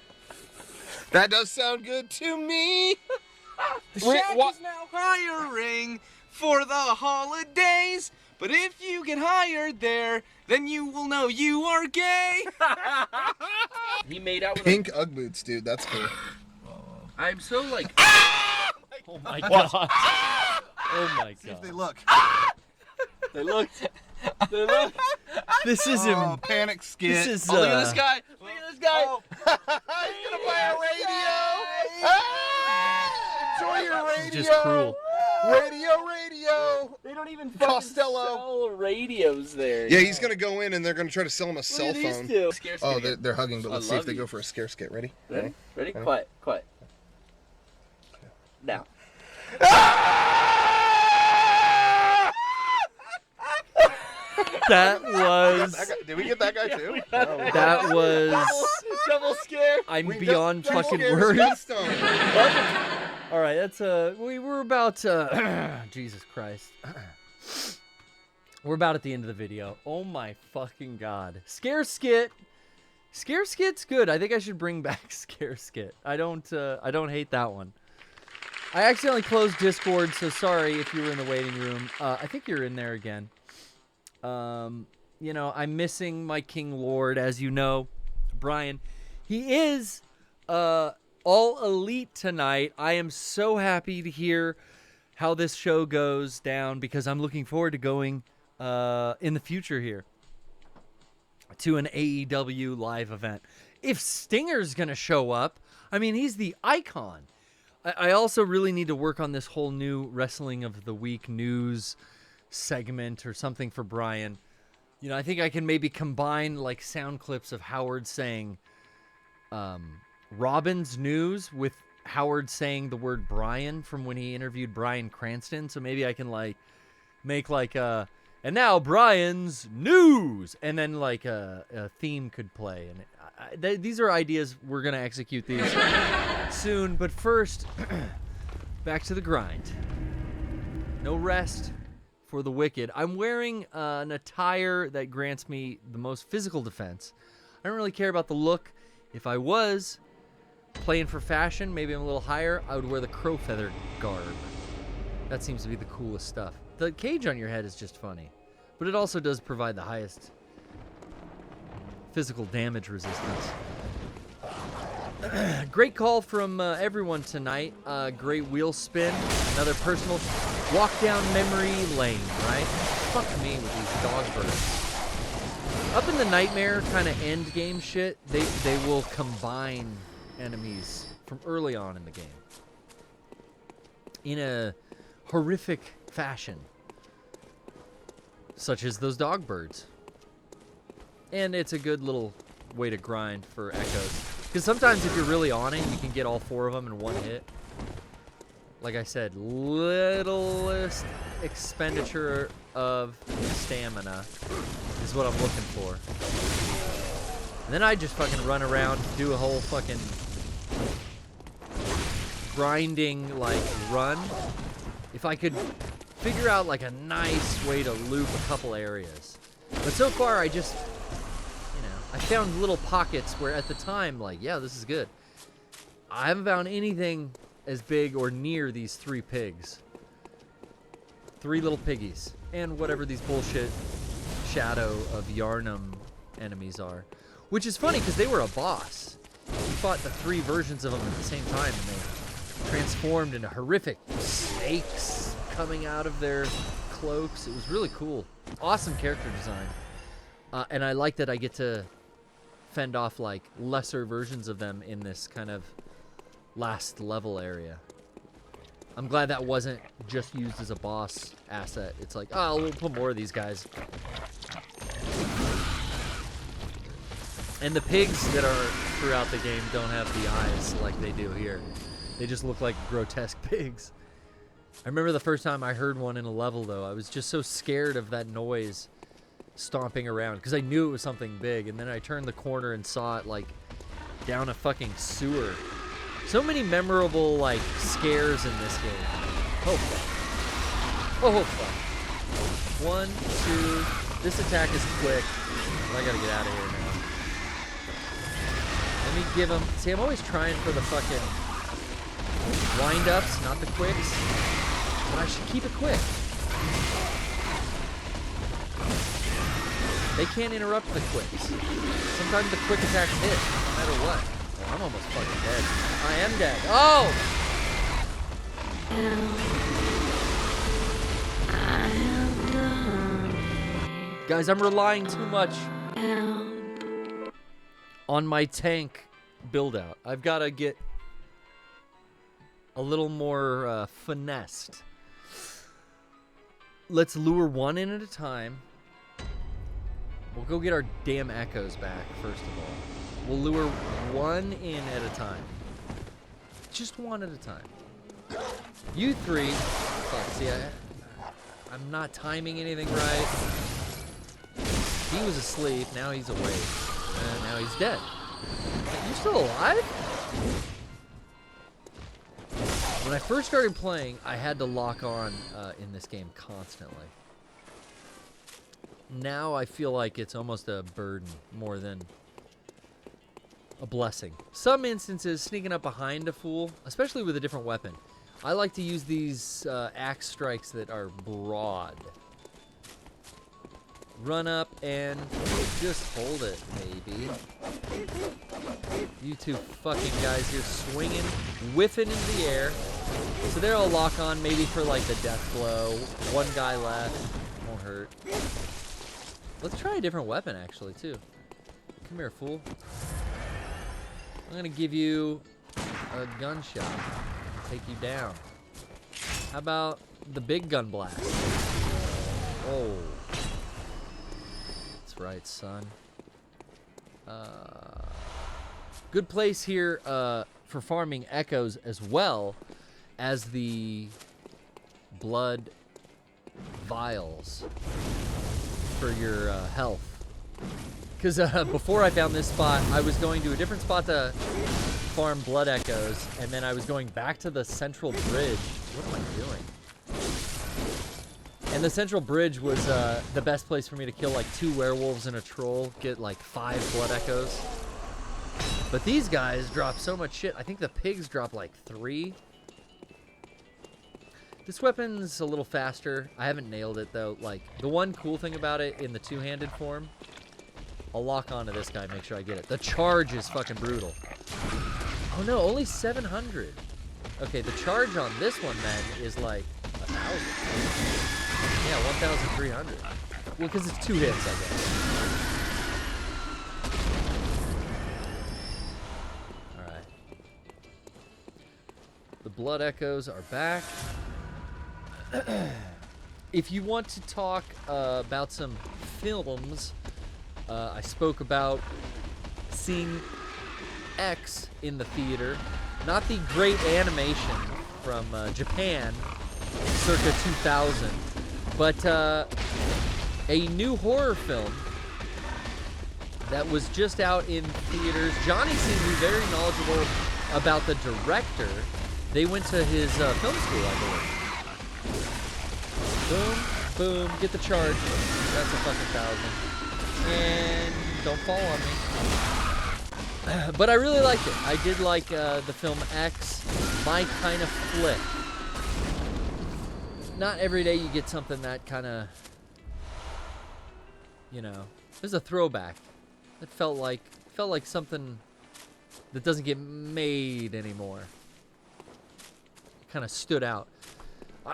That does sound good to me.
The
Wait,
Shack
what?
is now hiring for the holidays. But if you get hired there, then you will know you are gay.
He made out with
Pink Ugg boots, dude. That's cool.
I'm so like.
Oh my god. Oh my god.
They look.
They looked. They looked.
This is
Oh, panic skit.
This is
Oh, look at this guy. Look at this guy.
He's gonna buy a radio. Ah! Enjoy your radio.
This is just cruel.
Radio.
They don't even fucking
Costello.
sell radios there.
Yeah, he's gonna go in and they're gonna try to sell him a
Look
cell
at these
phone.
two.
Oh, they're hugging, but
I
let's see if
love
they
you.
go for a scare skit. Ready?
Ready? Ready? Quiet. Quiet. Now.
That was.
Did we get that guy too?
That was.
Double scare.
I'm beyond fucking words. All right, that's we were about Jesus Christ. We're about at the end of the video. Oh my fucking god. Scare skit. Scare skit's good. I think I should bring back scare skit. I don't hate that one. I accidentally closed Discord, so sorry if you were in the waiting room. I think you're in there again. You know, I'm missing my King Lord, as you know, Brian. He is All Elite tonight. I am so happy to hear how this show goes down because I'm looking forward to going in the future here to an AEW live event. If Stinger's going to show up, I mean, he's the icon. I also really need to work on this whole new Wrestling of the Week news segment or something for Bryan. You know, I think I can maybe combine like sound clips of Howard saying Robin's news with Howard saying the word Bryan from when he interviewed Bryan Cranston. So maybe I can like make like and now Bryan's news, and then like a theme could play. And these are ideas. We're gonna execute these soon. But first, back to the grind. No rest for the wicked. I'm wearing an attire that grants me the most physical defense. I don't really care about the look. If I was playing for fashion, maybe I'm a little higher, I would wear the crow feather garb. That seems to be the coolest stuff. The cage on your head is just funny, but it also does provide the highest physical damage resistance. Great call from everyone tonight. Great wheel spin. Another personal walk down memory lane, right? Fuck me with these dog birds. Up in the nightmare kind of end game shit, they will combine enemies from early on in the game in a horrific fashion, such as those dog birds. And it's a good little way to grind for echoes. Because sometimes if you're really on it, you can get all 4 of them in one hit. Like I said, littlest expenditure of stamina is what I'm looking for. And then I just fucking run around, do a whole fucking grinding, like, run. If I could figure out, like, a nice way to loop a couple areas. But so far, I just... I found little pockets where at the time, like, yeah, this is good. I haven't found anything as big or near these 3 pigs. 3 little piggies. And whatever these bullshit Shadow of Yharnam enemies are. Which is funny, because they were a boss. You fought the 3 versions of them at the same time, and they transformed into horrific snakes coming out of their cloaks. It was really cool. Awesome character design. And I like that I get to fend off like lesser versions of them in this kind of last level area. I'm glad that wasn't just used as a boss asset. It's like, oh, we'll put more of these guys. And the pigs that are throughout the game don't have the eyes like they do here. They just look like grotesque pigs. I remember the first time I heard one in a level, though. I was just so scared of that noise stomping around because I knew it was something big, and then I turned the corner and saw it like down a fucking sewer. So many memorable like scares in this game. Oh fuck. Oh fuck. 1, 2. This attack is quick. But I gotta get out of here now. Let me give him. See, I'm always trying for the fucking wind-ups, not the quicks. But I should keep it quick. They can't interrupt the quicks. Sometimes the quick attacks hit, no matter what. Oh, I'm almost fucking dead. I am dead. Oh! Guys, I'm relying too much on my tank build-out. I've got to get a little more finessed. Let's lure 1 in at a time. We'll go get our damn echoes back, first of all. We'll lure 1 in at a time. Just 1 at a time. You 3... Fuck, see, I'm not timing anything right. He was asleep, now he's awake. And now he's dead. You still alive? When I first started playing, I had to lock on in this game constantly. Now I feel like it's almost a burden more than a blessing. Some instances, sneaking up behind a fool, especially with a different weapon. I like to use these axe strikes that are broad. run up and just hold it, maybe. You two fucking guys here swinging, whiffing into the air. So they're all lock on, maybe for like the death blow. One guy left, won't hurt. Let's try a different weapon actually too. Come here, fool. I'm gonna give you a gunshot and take you down. How about the big gun blast? Oh. That's right, son. Good place here for farming echoes as well as the blood vials for your health. Because before I found this spot, I was going to a different spot to farm blood echoes, and then I was going back to the central bridge. What am I doing? And the central bridge was the best place for me to kill like 2 werewolves and a troll, get like 5 blood echoes. But these guys drop so much shit. I think the pigs drop like 3. This weapon's a little faster. I haven't nailed it though. Like, the one cool thing about it in the two-handed form, I'll lock onto this guy, make sure I get it. The charge is fucking brutal. Oh no, only 700. Okay, the charge on this one then is like 1,000. Yeah, 1,300. Well, because it's 2 hits, I guess. Alright. The blood echoes are back. If you want to talk about some films, I spoke about seeing X in the theater. Not the great animation from Japan, circa 2000, but a new horror film that was just out in theaters. Johnny seemed to be very knowledgeable about the director. They went to his film school, I believe. Boom, boom, get the charge. That's a fucking 1,000. And don't fall on me. But I really liked it. I did like the film X, my kind of flick. Not every day you get something that kind of, you know, it was a throwback. It felt like something that doesn't get made anymore. Kind of stood out.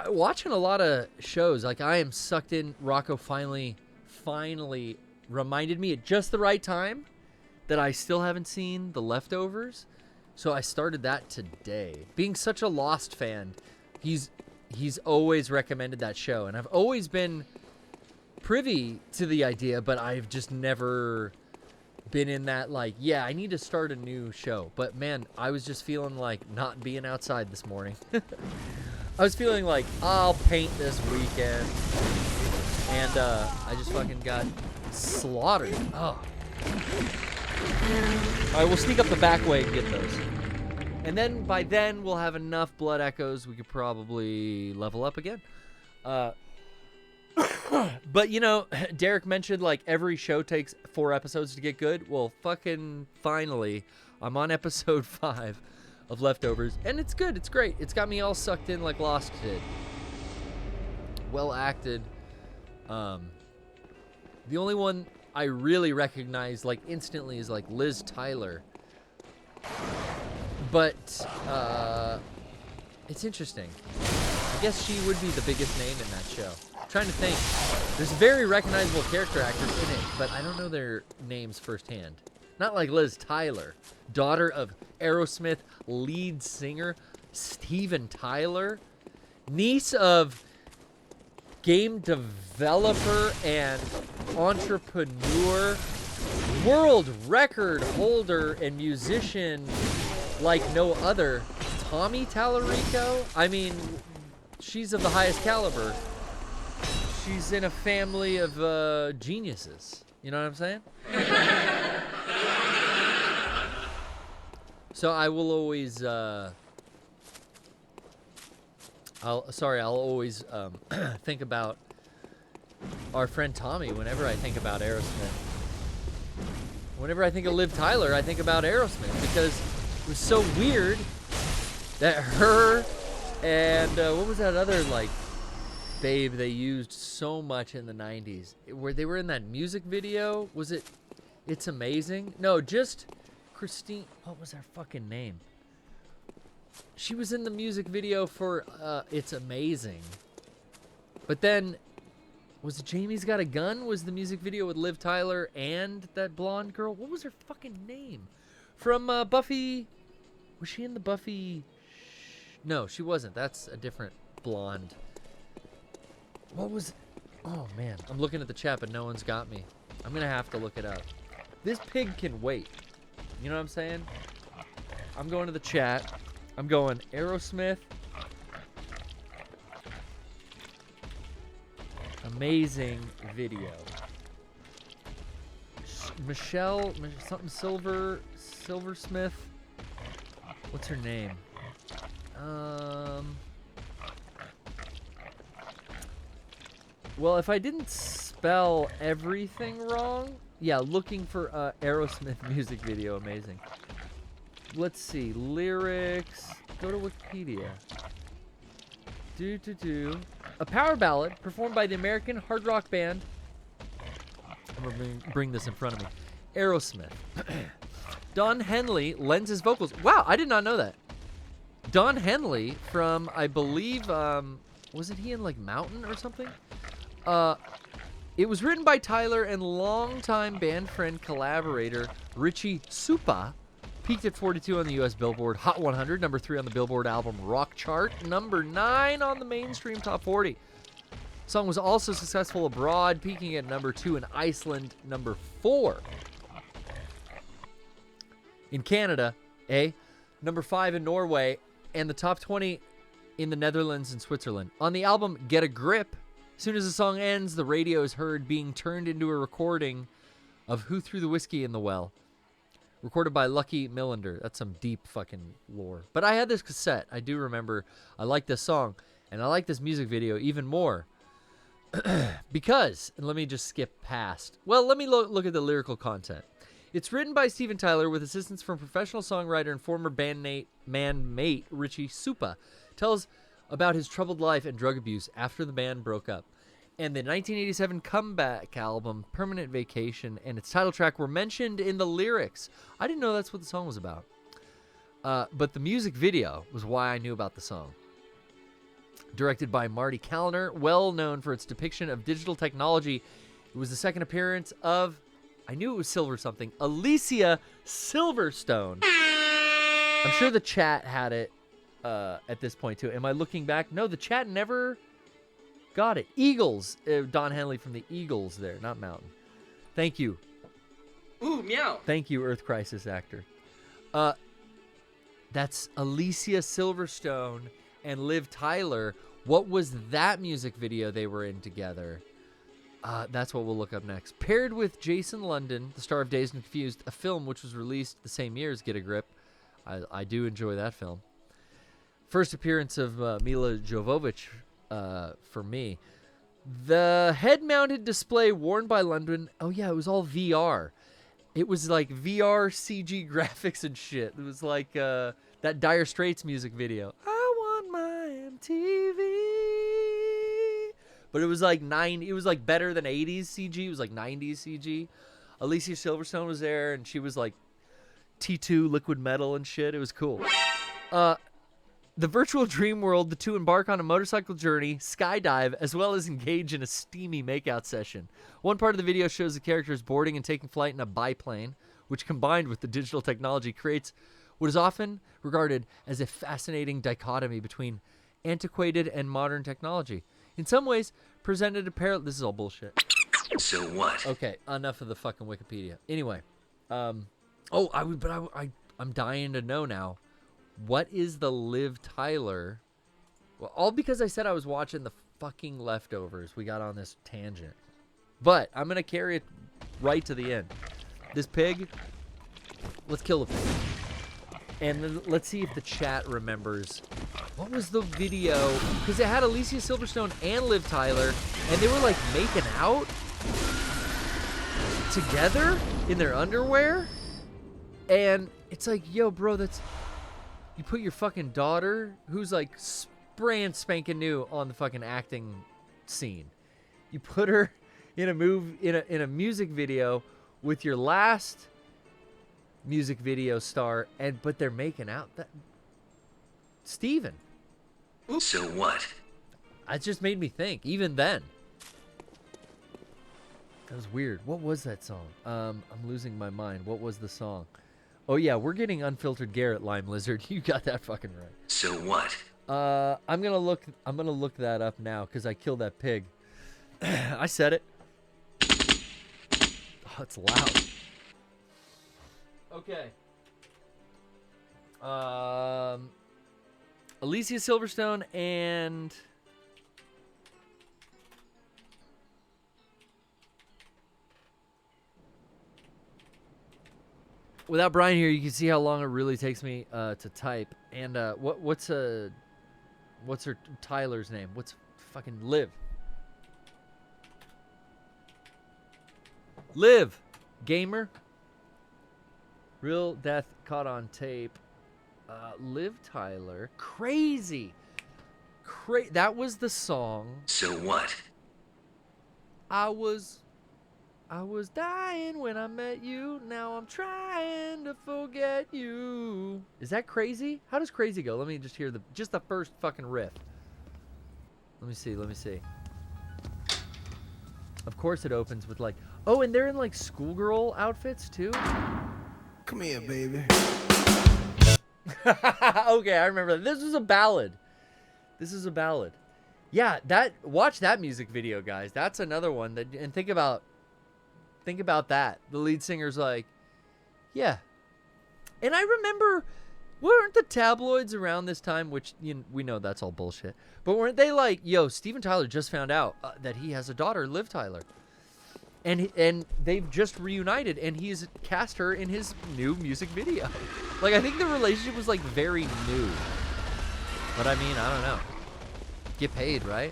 Watching a lot of shows, like I am sucked in. Rocco finally reminded me at just the right time that I still haven't seen The Leftovers, so I started that today. Being such a Lost fan, he's always recommended that show, and I've always been privy to the idea, but I've just never been in that, like, yeah, I need to start a new show. But man, I was just feeling like not being outside this morning. I was feeling like, I'll paint this weekend. And I just fucking got slaughtered. Oh. Alright, we'll sneak up the back way and get those. And then, by then, we'll have enough blood echoes, we could probably level up again. But, you know, Derek mentioned, like, every show takes 4 episodes to get good. Well, fucking finally, I'm on episode 5 of Leftovers, and it's good, it's great. It's got me all sucked in like Lost did. Well acted. The only one I really recognize, like, instantly is, like, Liz Tyler. But, it's interesting. I guess she would be the biggest name in that show. I'm trying to think. There's very recognizable character actors in it, but I don't know their names firsthand. Not like Liz Tyler, daughter of Aerosmith lead singer Steven Tyler, niece of game developer and entrepreneur, world record holder and musician like no other, Tommy Tallarico. I mean, she's of the highest caliber. She's in a family of geniuses. You know what I'm saying? So I will always, I'll always think about our friend Tommy whenever I think about Aerosmith. Whenever I think of Liv Tyler, I think about Aerosmith because it was so weird that her and what was that other, like, Babe, they used so much in the 90s. Where they were in that music video, was it It's Amazing? No, just Christine, what was her fucking name? She was in the music video for It's Amazing. But then, was it Jamie's Got a Gun? Was the music video with Liv Tyler and that blonde girl? What was her fucking name? From Buffy, was she in the Buffy? No, she wasn't. That's a different blonde. What was... Oh, man. I'm looking at the chat, but no one's got me. I'm going to have to look it up. This pig can wait. You know what I'm saying? I'm going to the chat. I'm going Aerosmith. Amazing video. Michelle... Something Silversmith. What's her name? Well, if I didn't spell everything wrong, yeah, looking for Aerosmith music video, amazing. Let's see, lyrics. Go to Wikipedia. A power ballad performed by the American hard rock band. I'm gonna bring this in front of me. Aerosmith. Don Henley lends his vocals. Wow, I did not know that. Don Henley from, I believe, wasn't he in like Mountain or something? It was written by Tyler and longtime band friend collaborator Richie Supa. Peaked at 42 on the US Billboard Hot 100, number 3 on the Billboard album rock chart, number 9 on the mainstream top 40. The song was also successful abroad, peaking at number 2 in Iceland, number 4. In Canada, number 5 in Norway, and the top 20 in the Netherlands and Switzerland. On the album Get a Grip, as soon as the song ends, the radio is heard being turned into a recording of Who Threw the Whiskey in the Well. Recorded by Lucky Millinder. That's some deep fucking lore. But I had this cassette. I do remember I like this song. And I like this music video even more. Because, and let me just skip past. Well, let me look at the lyrical content. It's written by Steven Tyler with assistance from professional songwriter and former bandmate Richie Supa. Tells about his troubled life and drug abuse after the band broke up. And the 1987 comeback album, Permanent Vacation, and its title track were mentioned in the lyrics. I didn't know that's what the song was about. But the music video was why I knew about the song. Directed by Marty Callner, well known for its depiction of digital technology. It was the second appearance of, I knew it was Silver something, Alicia Silverstone. I'm sure the chat had it at this point too. Am I looking back? No, the chat never got it. Eagles. Don Henley from the Eagles there, not Mountain. Thank you.
Ooh, meow.
Thank you, Earth Crisis actor. That's Alicia Silverstone and Liv Tyler. What was that music video they were in together? That's what we'll look up next. Paired with Jason London, the star of Dazed and Confused, a film which was released the same year as Get a Grip. I do enjoy that film. First appearance of Mila Jovovich for me. The head-mounted display worn by London. Oh yeah, it was all VR. It was like VR CG graphics and shit. It was like that Dire Straits music video. I want my MTV. But it was like it was like better than 80s CG. It was like 90s CG. Alicia Silverstone was there, and she was like T2 liquid metal and shit. It was cool. The virtual dream world, the two embark on a motorcycle journey, skydive, as well as engage in a steamy makeout session. One part of the video shows the characters boarding and taking flight in a biplane, which combined with the digital technology creates what is often regarded as a fascinating dichotomy between antiquated and modern technology. In some ways, presented a parallel... This is all bullshit.
So what?
Okay, enough of the fucking Wikipedia. Anyway, I'm dying to know now. What is the Liv Tyler? Well, all because I said I was watching the fucking Leftovers. We got on this tangent. But I'm going to carry it right to the end. This pig, let's kill the pig. And then let's see if the chat remembers. What was the video? Because it had Alicia Silverstone and Liv Tyler, and they were like making out together in their underwear. And it's like, yo, bro, that's... You put your fucking daughter, who's like brand spanking new on the fucking acting scene. You put her in a music video with your last music video star, but they're making out. That Steven.
So what?
It just made me think. Even then, that was weird. What was that song? I'm losing my mind. What was the song? Oh yeah, we're getting unfiltered Garrett, Lime Lizard. You got that fucking right.
So what?
I'm gonna look that up now because I killed that pig. I said it. Oh, it's loud. Okay. Alicia Silverstone and without Brian here, you can see how long it really takes me to type. And what's her Tyler's name? What's fucking Liv? Liv, gamer. Real death caught on tape. Liv Tyler, crazy. That was the song.
So what?
I was dying when I met you. Now I'm trying to forget you. Is that crazy? How does crazy go? Let me just hear the first fucking riff. Let me see. Of course it opens with like, oh, and they're in like schoolgirl outfits too.
Come here, baby.
Okay, I remember that. This is a ballad. Yeah, watch that music video, guys. That's another one and think about that. The lead singer's like, yeah. And I remember, weren't the tabloids around this time, which we know that's all bullshit, but weren't they like, yo, Steven Tyler just found out that he has a daughter, Liv Tyler. And they've just reunited, and he's cast her in his new music video. Like, I think the relationship was, like, very new. But, I mean, I don't know. Get paid, right?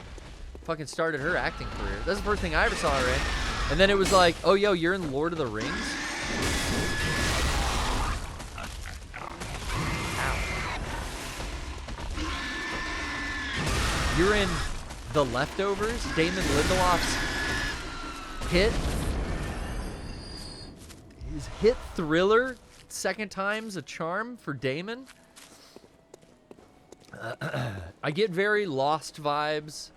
Fucking started her acting career. That's the first thing I ever saw her in. And then it was like, oh, yo, you're in Lord of the Rings? Ow. You're in The Leftovers? Damon Lindelof's hit thriller, second time's a charm for Damon. I get very Lost vibes,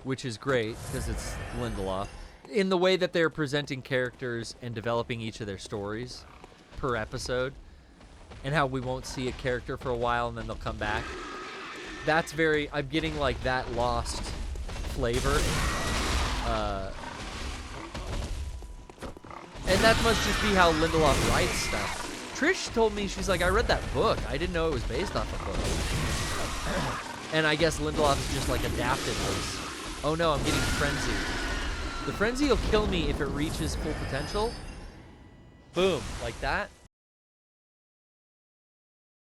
which is great because it's Lindelof, in the way that they're presenting characters and developing each of their stories per episode, and how we won't see a character for a while and then they'll come back. That's I'm getting like that Lost flavor. And that must just be how Lindelof writes stuff. Trish told me, she's like, I read that book. I didn't know it was based off a book. And I guess Lindelof is just like adapted this. Oh no, I'm getting Frenzy. The Frenzy will kill me if it reaches full potential. Boom, like that.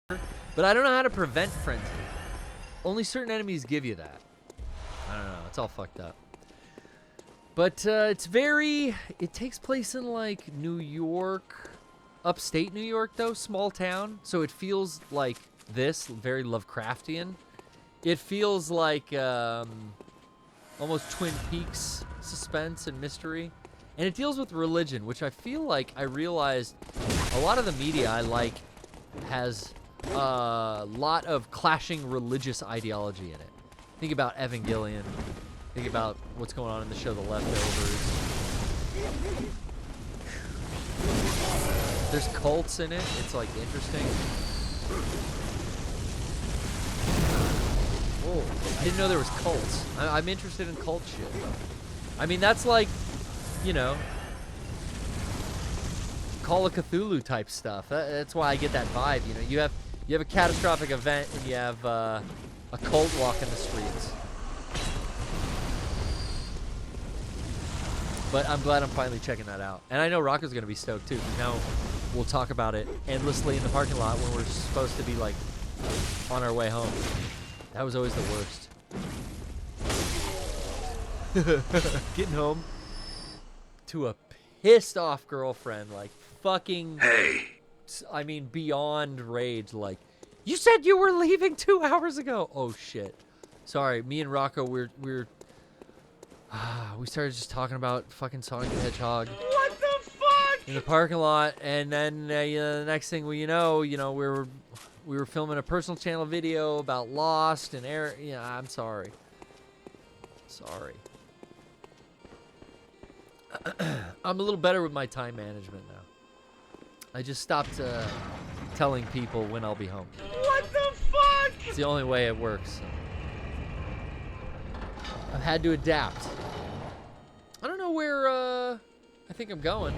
But I don't know how to prevent Frenzy. Only certain enemies give you that. I don't know, it's all fucked up. But it takes place in like New York, upstate New York though, small town. So it feels like very Lovecraftian. It feels like almost Twin Peaks suspense and mystery. And it deals with religion, which I feel like I realized a lot of the media I like has a lot of clashing religious ideology in it. Think about Evangelion. Think about what's going on in the show The Leftovers. There's cults in it. It's like interesting. Whoa, I didn't know there was cults. I'm interested in cult shit. I mean, that's like, Call of Cthulhu type stuff. That's why I get that vibe. You have a catastrophic event and you have a cult walking the streets. But I'm glad I'm finally checking that out. And I know Rocco's going to be stoked, too. Now we'll talk about it endlessly in the parking lot when we're supposed to be, like, on our way home. That was always the worst. Getting home to a pissed-off girlfriend, like, fucking...
Hey!
I mean, beyond rage, like, you said you were leaving 2 hours ago! Oh, shit. Sorry, me and Rocco, we're We started just talking about fucking Sonic the Hedgehog.
What the fuck?
In the parking lot, and then the next thing we know, we were filming a personal channel video about Lost and Eric. Yeah, I'm sorry. Sorry. I'm a little better with my time management now. I just stopped telling people when I'll be home.
What the fuck?
It's the only way it works. I've had to adapt. I don't know where I think I'm going.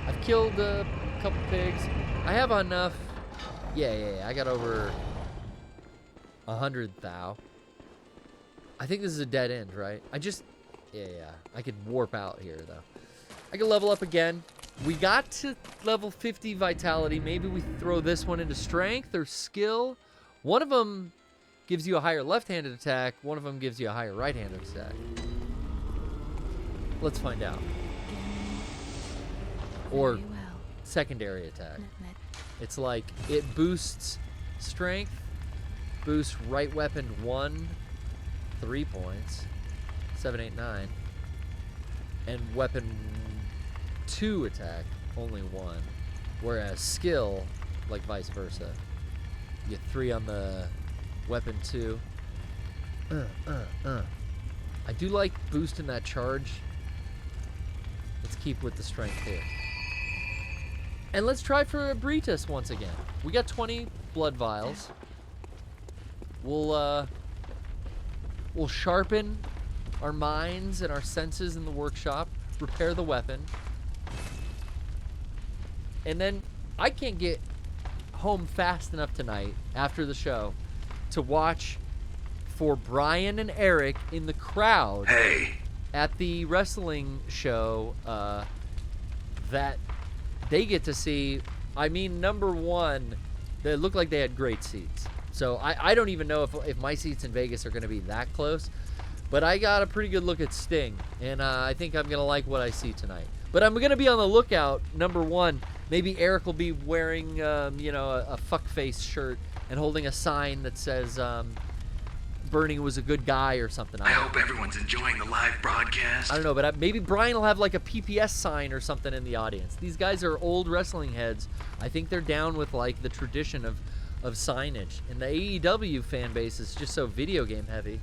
I've killed a couple pigs. I have enough. Yeah. I got over 100 thou. I think this is a dead end, right? Yeah. I could warp out here, though. I could level up again. We got to level 50 vitality. Maybe we throw this one into strength or skill. One of them gives you a higher left-handed attack. One of them gives you a higher right-handed attack. Let's find out. Or secondary attack. It's like it boosts strength, boosts right weapon 1, 3 points, 7, 8, 9, and weapon 2 attack only 1, whereas skill, like vice versa, you get 3 on the weapon 2. I do like boosting that charge. Let's keep with the strength here. And let's try for Britus once again. We got 20 blood vials. We'll sharpen our minds and our senses in the workshop, repair the weapon. And then I can't get home fast enough tonight after the show to watch for Brian and Eric in the crowd at the wrestling show that they get to see. I mean, number one, they look like they had great seats. So I don't even know if my seats in Vegas are going to be that close. But I got a pretty good look at Sting, and I think I'm going to like what I see tonight. But I'm going to be on the lookout, number one. Maybe Eric will be wearing, a fuckface shirt and holding a sign that says Bernie was a good guy or something.
I hope everyone's enjoying the live broadcast.
I don't know, but maybe Brian will have like a PPS sign or something in the audience. These guys are old wrestling heads. I think they're down with like the tradition of signage. And the AEW fan base is just so video game heavy.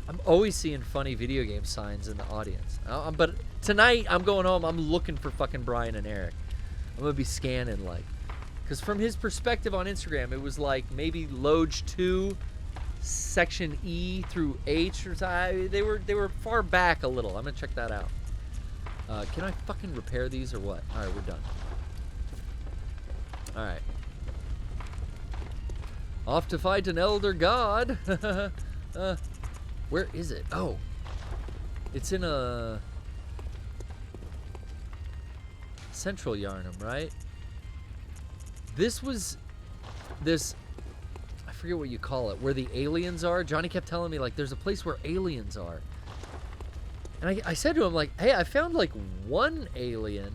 I'm always seeing funny video game signs in the audience. But tonight, I'm going home. I'm looking for fucking Brian and Eric. I'm going to be scanning, like. Because from his perspective on Instagram, it was like maybe Loge 2, Section E through H or something. They were far back a little. I'm going to check that out. Can I fucking repair these or what? All right, we're done. All right. Off to fight an elder god. Where is it? Oh. It's in a Central Yarnum, right? This was this, I forget what you call it, where the aliens are. Johnny kept telling me, like, there's a place where aliens are. And I said to him, like, hey, I found, like, one alien.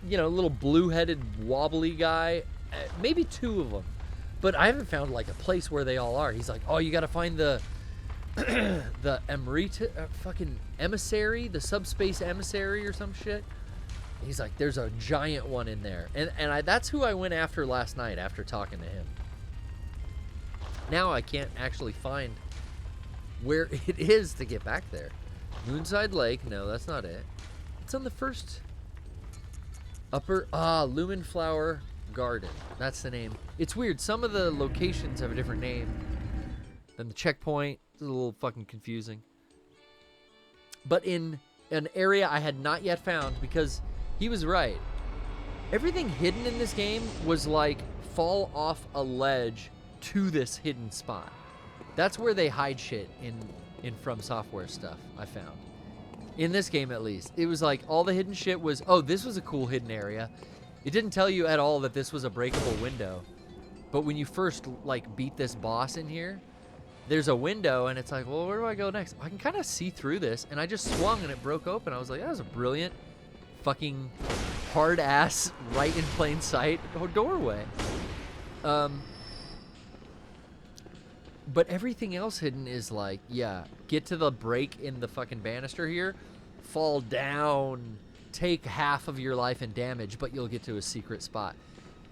Little blue-headed wobbly guy. Maybe 2 of them. But I haven't found, like, a place where they all are. He's like, oh, you gotta find the fucking Emissary, the subspace emissary or some shit. He's like, there's a giant one in there. And that's who I went after last night after talking to him. Now I can't actually find where it is to get back there. Moonside Lake, no, that's not it. It's on the first Lumen Flower Garden. That's the name. It's weird. Some of the locations have a different name than the checkpoint. It's a little fucking confusing. But in an area I had not yet found, because he was right. Everything hidden in this game was like fall off a ledge to this hidden spot. That's where they hide shit in From Software stuff, I found. In this game, at least. It was like all the hidden shit was, oh, this was a cool hidden area. It didn't tell you at all that this was a breakable window. But when you first, like, beat this boss in here, there's a window, and it's like, well, where do I go next? I can kind of see through this, and I just swung, and it broke open. I was like, that was a brilliant fucking hard-ass, right in plain sight doorway. But everything else hidden is like, yeah, get to the break in the fucking banister here, fall down, take half of your life and damage, but you'll get to a secret spot.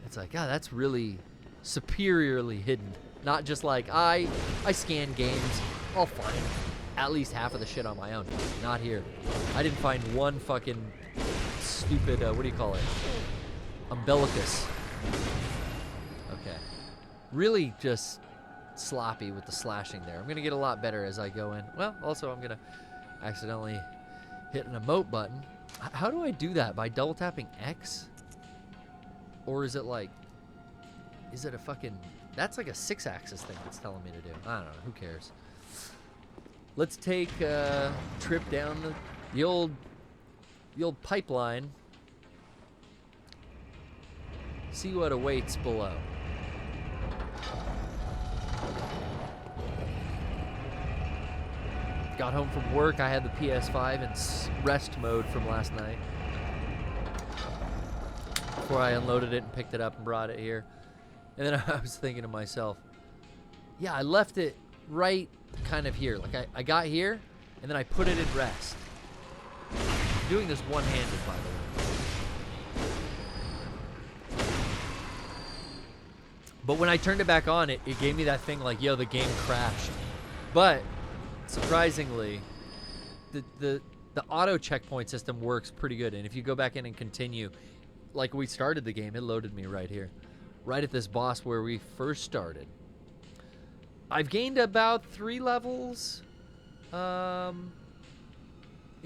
It's like, God, that's really superiorly hidden. Not just like, I scan games, I'll find at least half of the shit on my own. Not here. I didn't find one fucking stupid, what do you call it? Umbilicus. Okay. Really just sloppy with the slashing there. I'm going to get a lot better as I go in. Well, also I'm going to accidentally hit an emote button. How do I do that? By double tapping X? Or is it like, is it a fucking, that's like a 6-axis thing it's telling me to do. I don't know. Who cares? Let's take a trip down the old pipeline. See what awaits below. Got home from work. I had the PS5 in rest mode from last night. Before I unloaded it and picked it up and brought it here. And then I was thinking to myself, yeah, I left it right kind of here. Like I got here and then I put it in rest. I'm doing this one-handed, by the way. But when I turned it back on, it gave me that thing like, yo, the game crashed. But surprisingly, the auto checkpoint system works pretty good. And if you go back in and continue, like we started the game, it loaded me right here. Right at this boss where we first started. I've gained about 3 levels in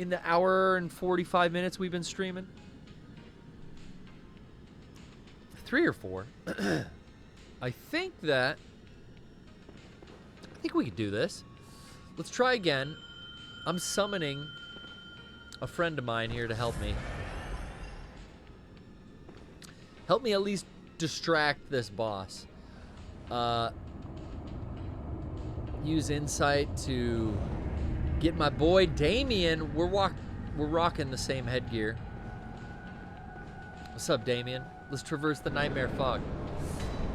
the hour and 45 minutes we've been streaming. 3 or 4. I think we could do this. Let's try again. I'm summoning a friend of mine here to help me. Help me at least distract this boss. Use insight to get my boy Damien. We're rocking the same headgear. What's up, Damien? Let's traverse the nightmare fog.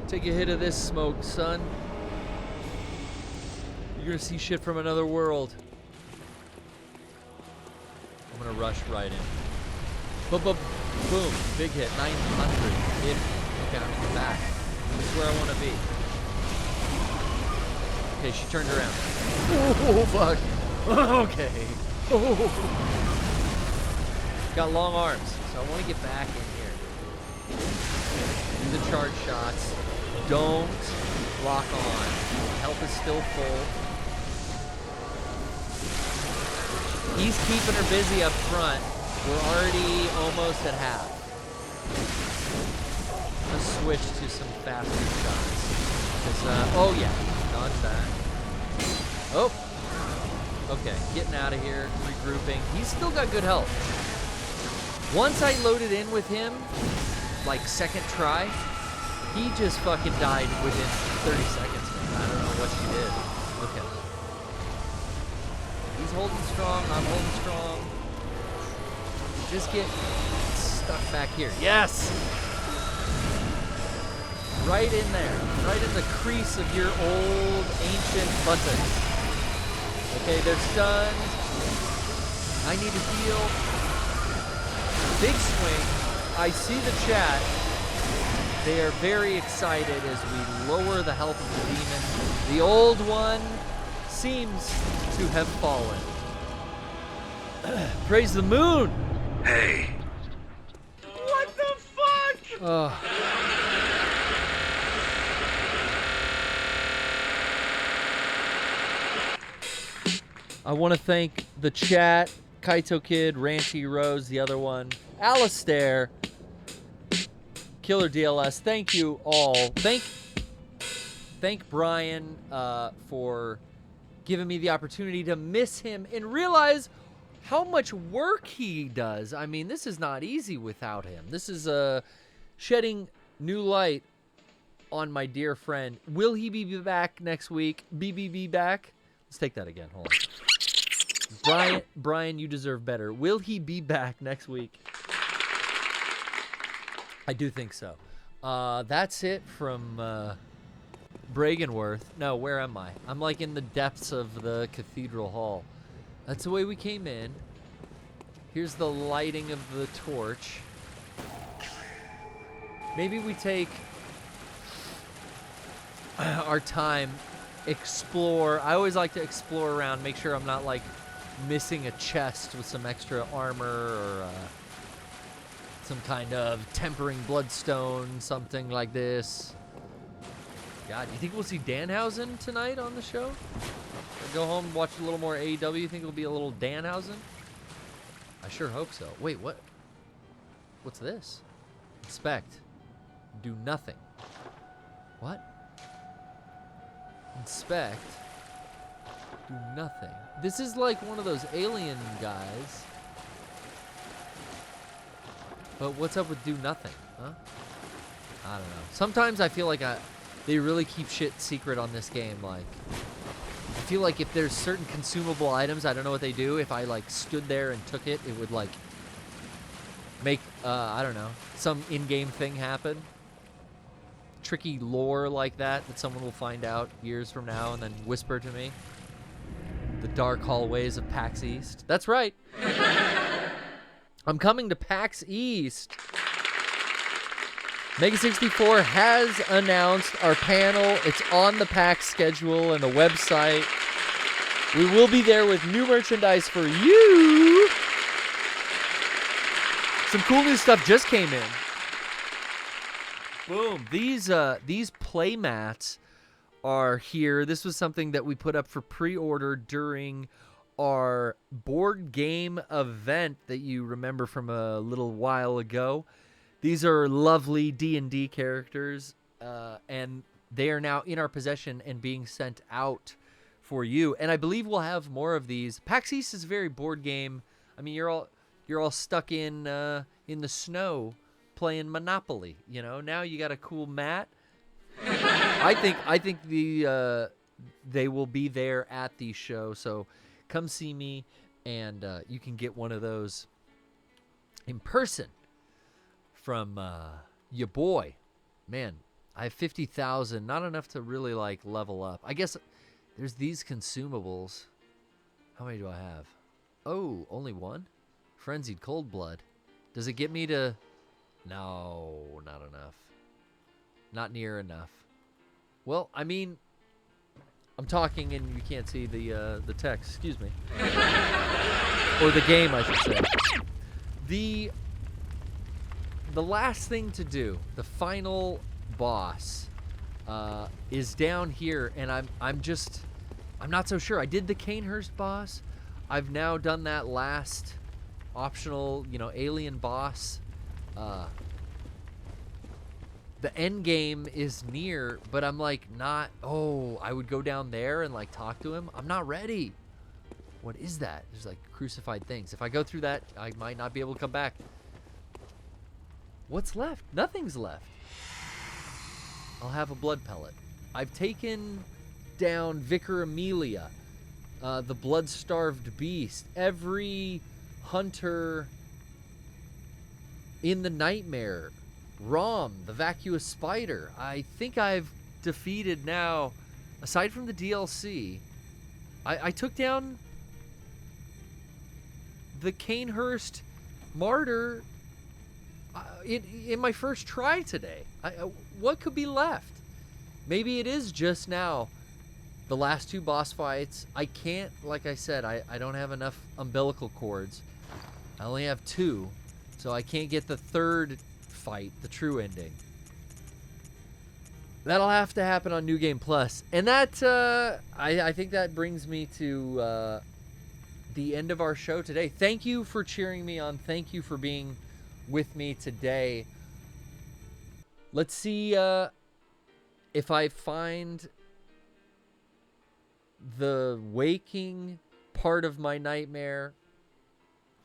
Take a hit of this smoke, son. You're gonna see shit from another world. I'm gonna rush right in. Boom, big hit, 900. Okay, I'm in the back. This is where I want to be. Okay, she turned around. Oh, fuck. Okay. Oh. Got long arms, so I want to get back in here. Do the charge shots. Don't lock on. Health is still full. He's keeping her busy up front. We're already almost at half. Let's switch to some faster shots. Oh yeah, dodge that. Oh, okay, getting out of here, regrouping. He's still got good health. Once I loaded in with him, like second try, he just fucking died within 30 seconds, man. I don't know what she did. Look at him. He's holding strong, I'm holding strong. Just get stuck back here. Yes! Right in there. Right in the crease of your old ancient buttocks. Okay, they're stunned. I need to heal. Big swing. I see the chat. They are very excited as we lower the health of the demon. The old one seems to have fallen. Praise the moon!
Hey.
What the fuck?
I want to thank the chat, Kaito Kid, Ranty Rose, the other one, Alistair, Killer DLS. Thank you all. Thank Brian for giving me the opportunity to miss him and realize how much work he does. I mean, this is not easy without him. This is shedding new light on my dear friend. Will he be back next week? Be back? Let's take that again. Hold on. Brian, you deserve better. Will he be back next week? I do think so. That's it from Bragenworth. No, where am I? I'm like in the depths of the cathedral hall. That's the way we came in. Here's the lighting of the torch. Maybe we take our time, explore. I always like to explore around, make sure I'm not like missing a chest with some extra armor or some kind of tempering bloodstone, something like this. God, do you think we'll see Danhausen tonight on the show? Or go home and watch a little more AEW? You think it'll be a little Danhausen? I sure hope so. Wait, what? What's this? Inspect. Do nothing. What? Inspect. Do nothing. This is like one of those alien guys. But what's up with do nothing, huh? I don't know. Sometimes I feel like they really keep shit secret on this game. Like, I feel like if there's certain consumable items, I don't know what they do. If I like stood there and took it, it would like make, I don't know, some in-game thing happen. Tricky lore like that someone will find out years from now and then whisper to me. The dark hallways of Pax East. That's right. I'm coming to Pax East. Mega 64 has announced our panel. It's on the PAX schedule and the website. We will be there with new merchandise for you. Some cool new stuff just came in. Boom. These play mats are here. This was something that we put up for pre-order during our board game event that you remember from a little while ago. These are lovely D&D characters, and they are now in our possession and being sent out for you. And I believe we'll have more of these. PAX East is very board game. I mean, you're all stuck in the snow playing Monopoly. You know, now you got a cool mat. I think they will be there at the show. So come see me, and you can get one of those in person. From your boy. Man, I have 50,000. Not enough to really like level up. I guess there's these consumables. How many do I have? Oh, only one? Frenzied Cold Blood. Does it get me to... No, not enough. Not near enough. Well, I mean, I'm talking and you can't see the text. Excuse me. Or the game, I should say. The last thing to do, the final boss, is down here, and I'm not so sure. I did the Canehurst boss. I've now done that last optional, alien boss. The end game is near, but I'm like not. Oh, I would go down there and like talk to him. I'm not ready. What is that? There's like crucified things. If I go through that, I might not be able to come back. What's left? Nothing's left. I'll have a blood pellet. I've taken down Vicar Amelia, the blood-starved beast, every hunter in the nightmare, Rom, the vacuous spider. I think I've defeated now, aside from the DLC, I took down the Canehurst martyr in my first try today. What could be left? Maybe it is just now the last two boss fights. I can't, like I said, I don't have enough umbilical cords. I only have 2, so I can't get the third fight, the true ending. That'll have to happen on New Game Plus. And that, I think that brings me to the end of our show today. Thank you for cheering me on. Thank you for being with me today. Let's see if I find the waking part of my nightmare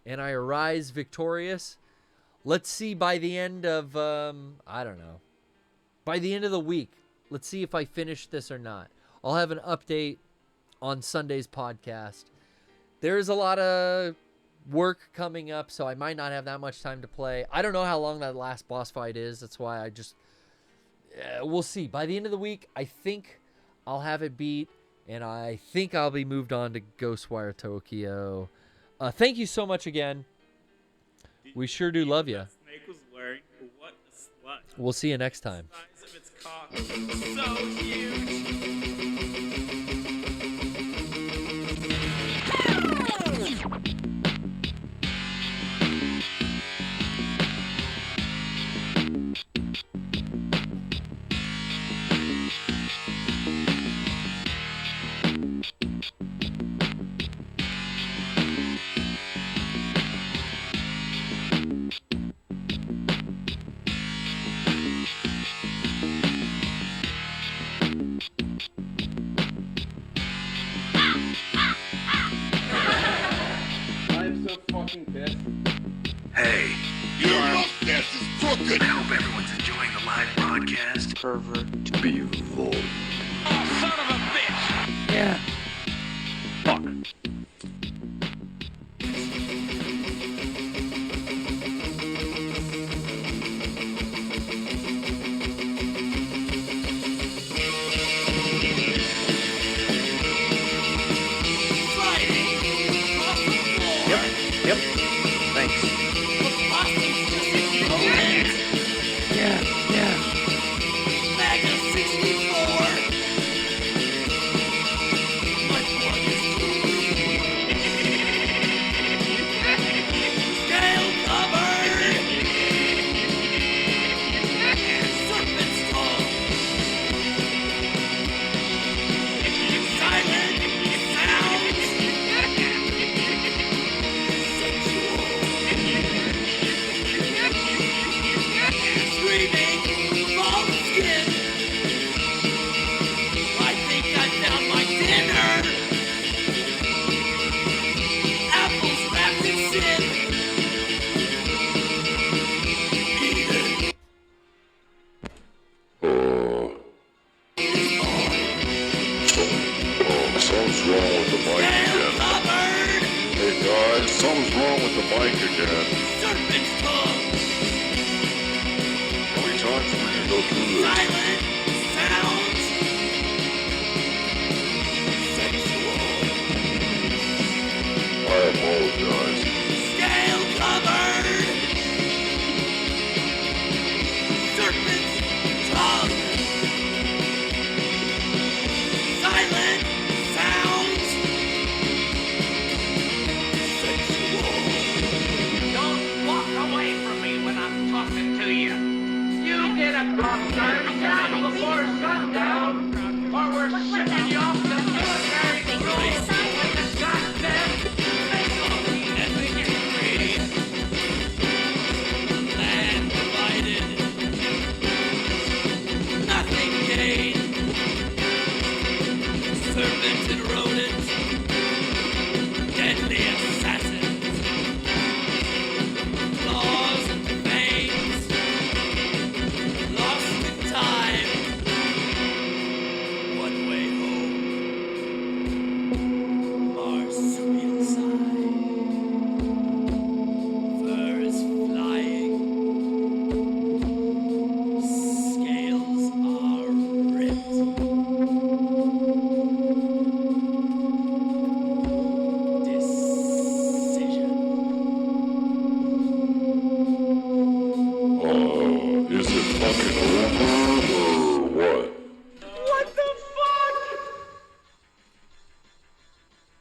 and I arise victorious. Let's see by the end of I don't know, by the end of the week, let's see if I finish this or not. I'll have an update on Sunday's podcast. There's a lot of work coming up, so I might not have that much time to play. I don't know how long that last boss fight is. That's why we'll see. By the end of the week, I think I'll have it beat, and I think I'll be moved on to Ghostwire Tokyo. Thank you so much again. We sure do love you.
Snake was wearing. What a slut.
We'll see you next time.
The size of its cock was so huge.
I'm so fucking pissed.
Hey,
Your mustache is crooked.
I hope everyone's enjoying the live broadcast.
Pervert. Behold.
Son of a bitch!
Yeah.
Fuck. Yep. Thanks. Yeah.
Mega 64. My plug is scale covered. Serpent's tongue. Silent sounds. Screaming false skin. I think I found my dinner. Apples wrapped in sin. Eat it.
Something's wrong with the mic again.
Covered.
Hey guys, something's wrong with the mic again.
Serpent's tongue.
How many times are we gonna go through this?
Silent sounds. Sexual.
I apologize.
Scale covered. Serpent's tongue. Silent sounds. Sexual.
Don't walk away from me when I'm talking to you. You get across there down before sundown, or we're shipping you off to military school with the goddamn
Land divided. Nothing gained. Serpent and rodent. Deadly assassins. Claws and fangs. Lost in time. One way home. Marsupial side. Fur is flying. Scales are ripped. Decision.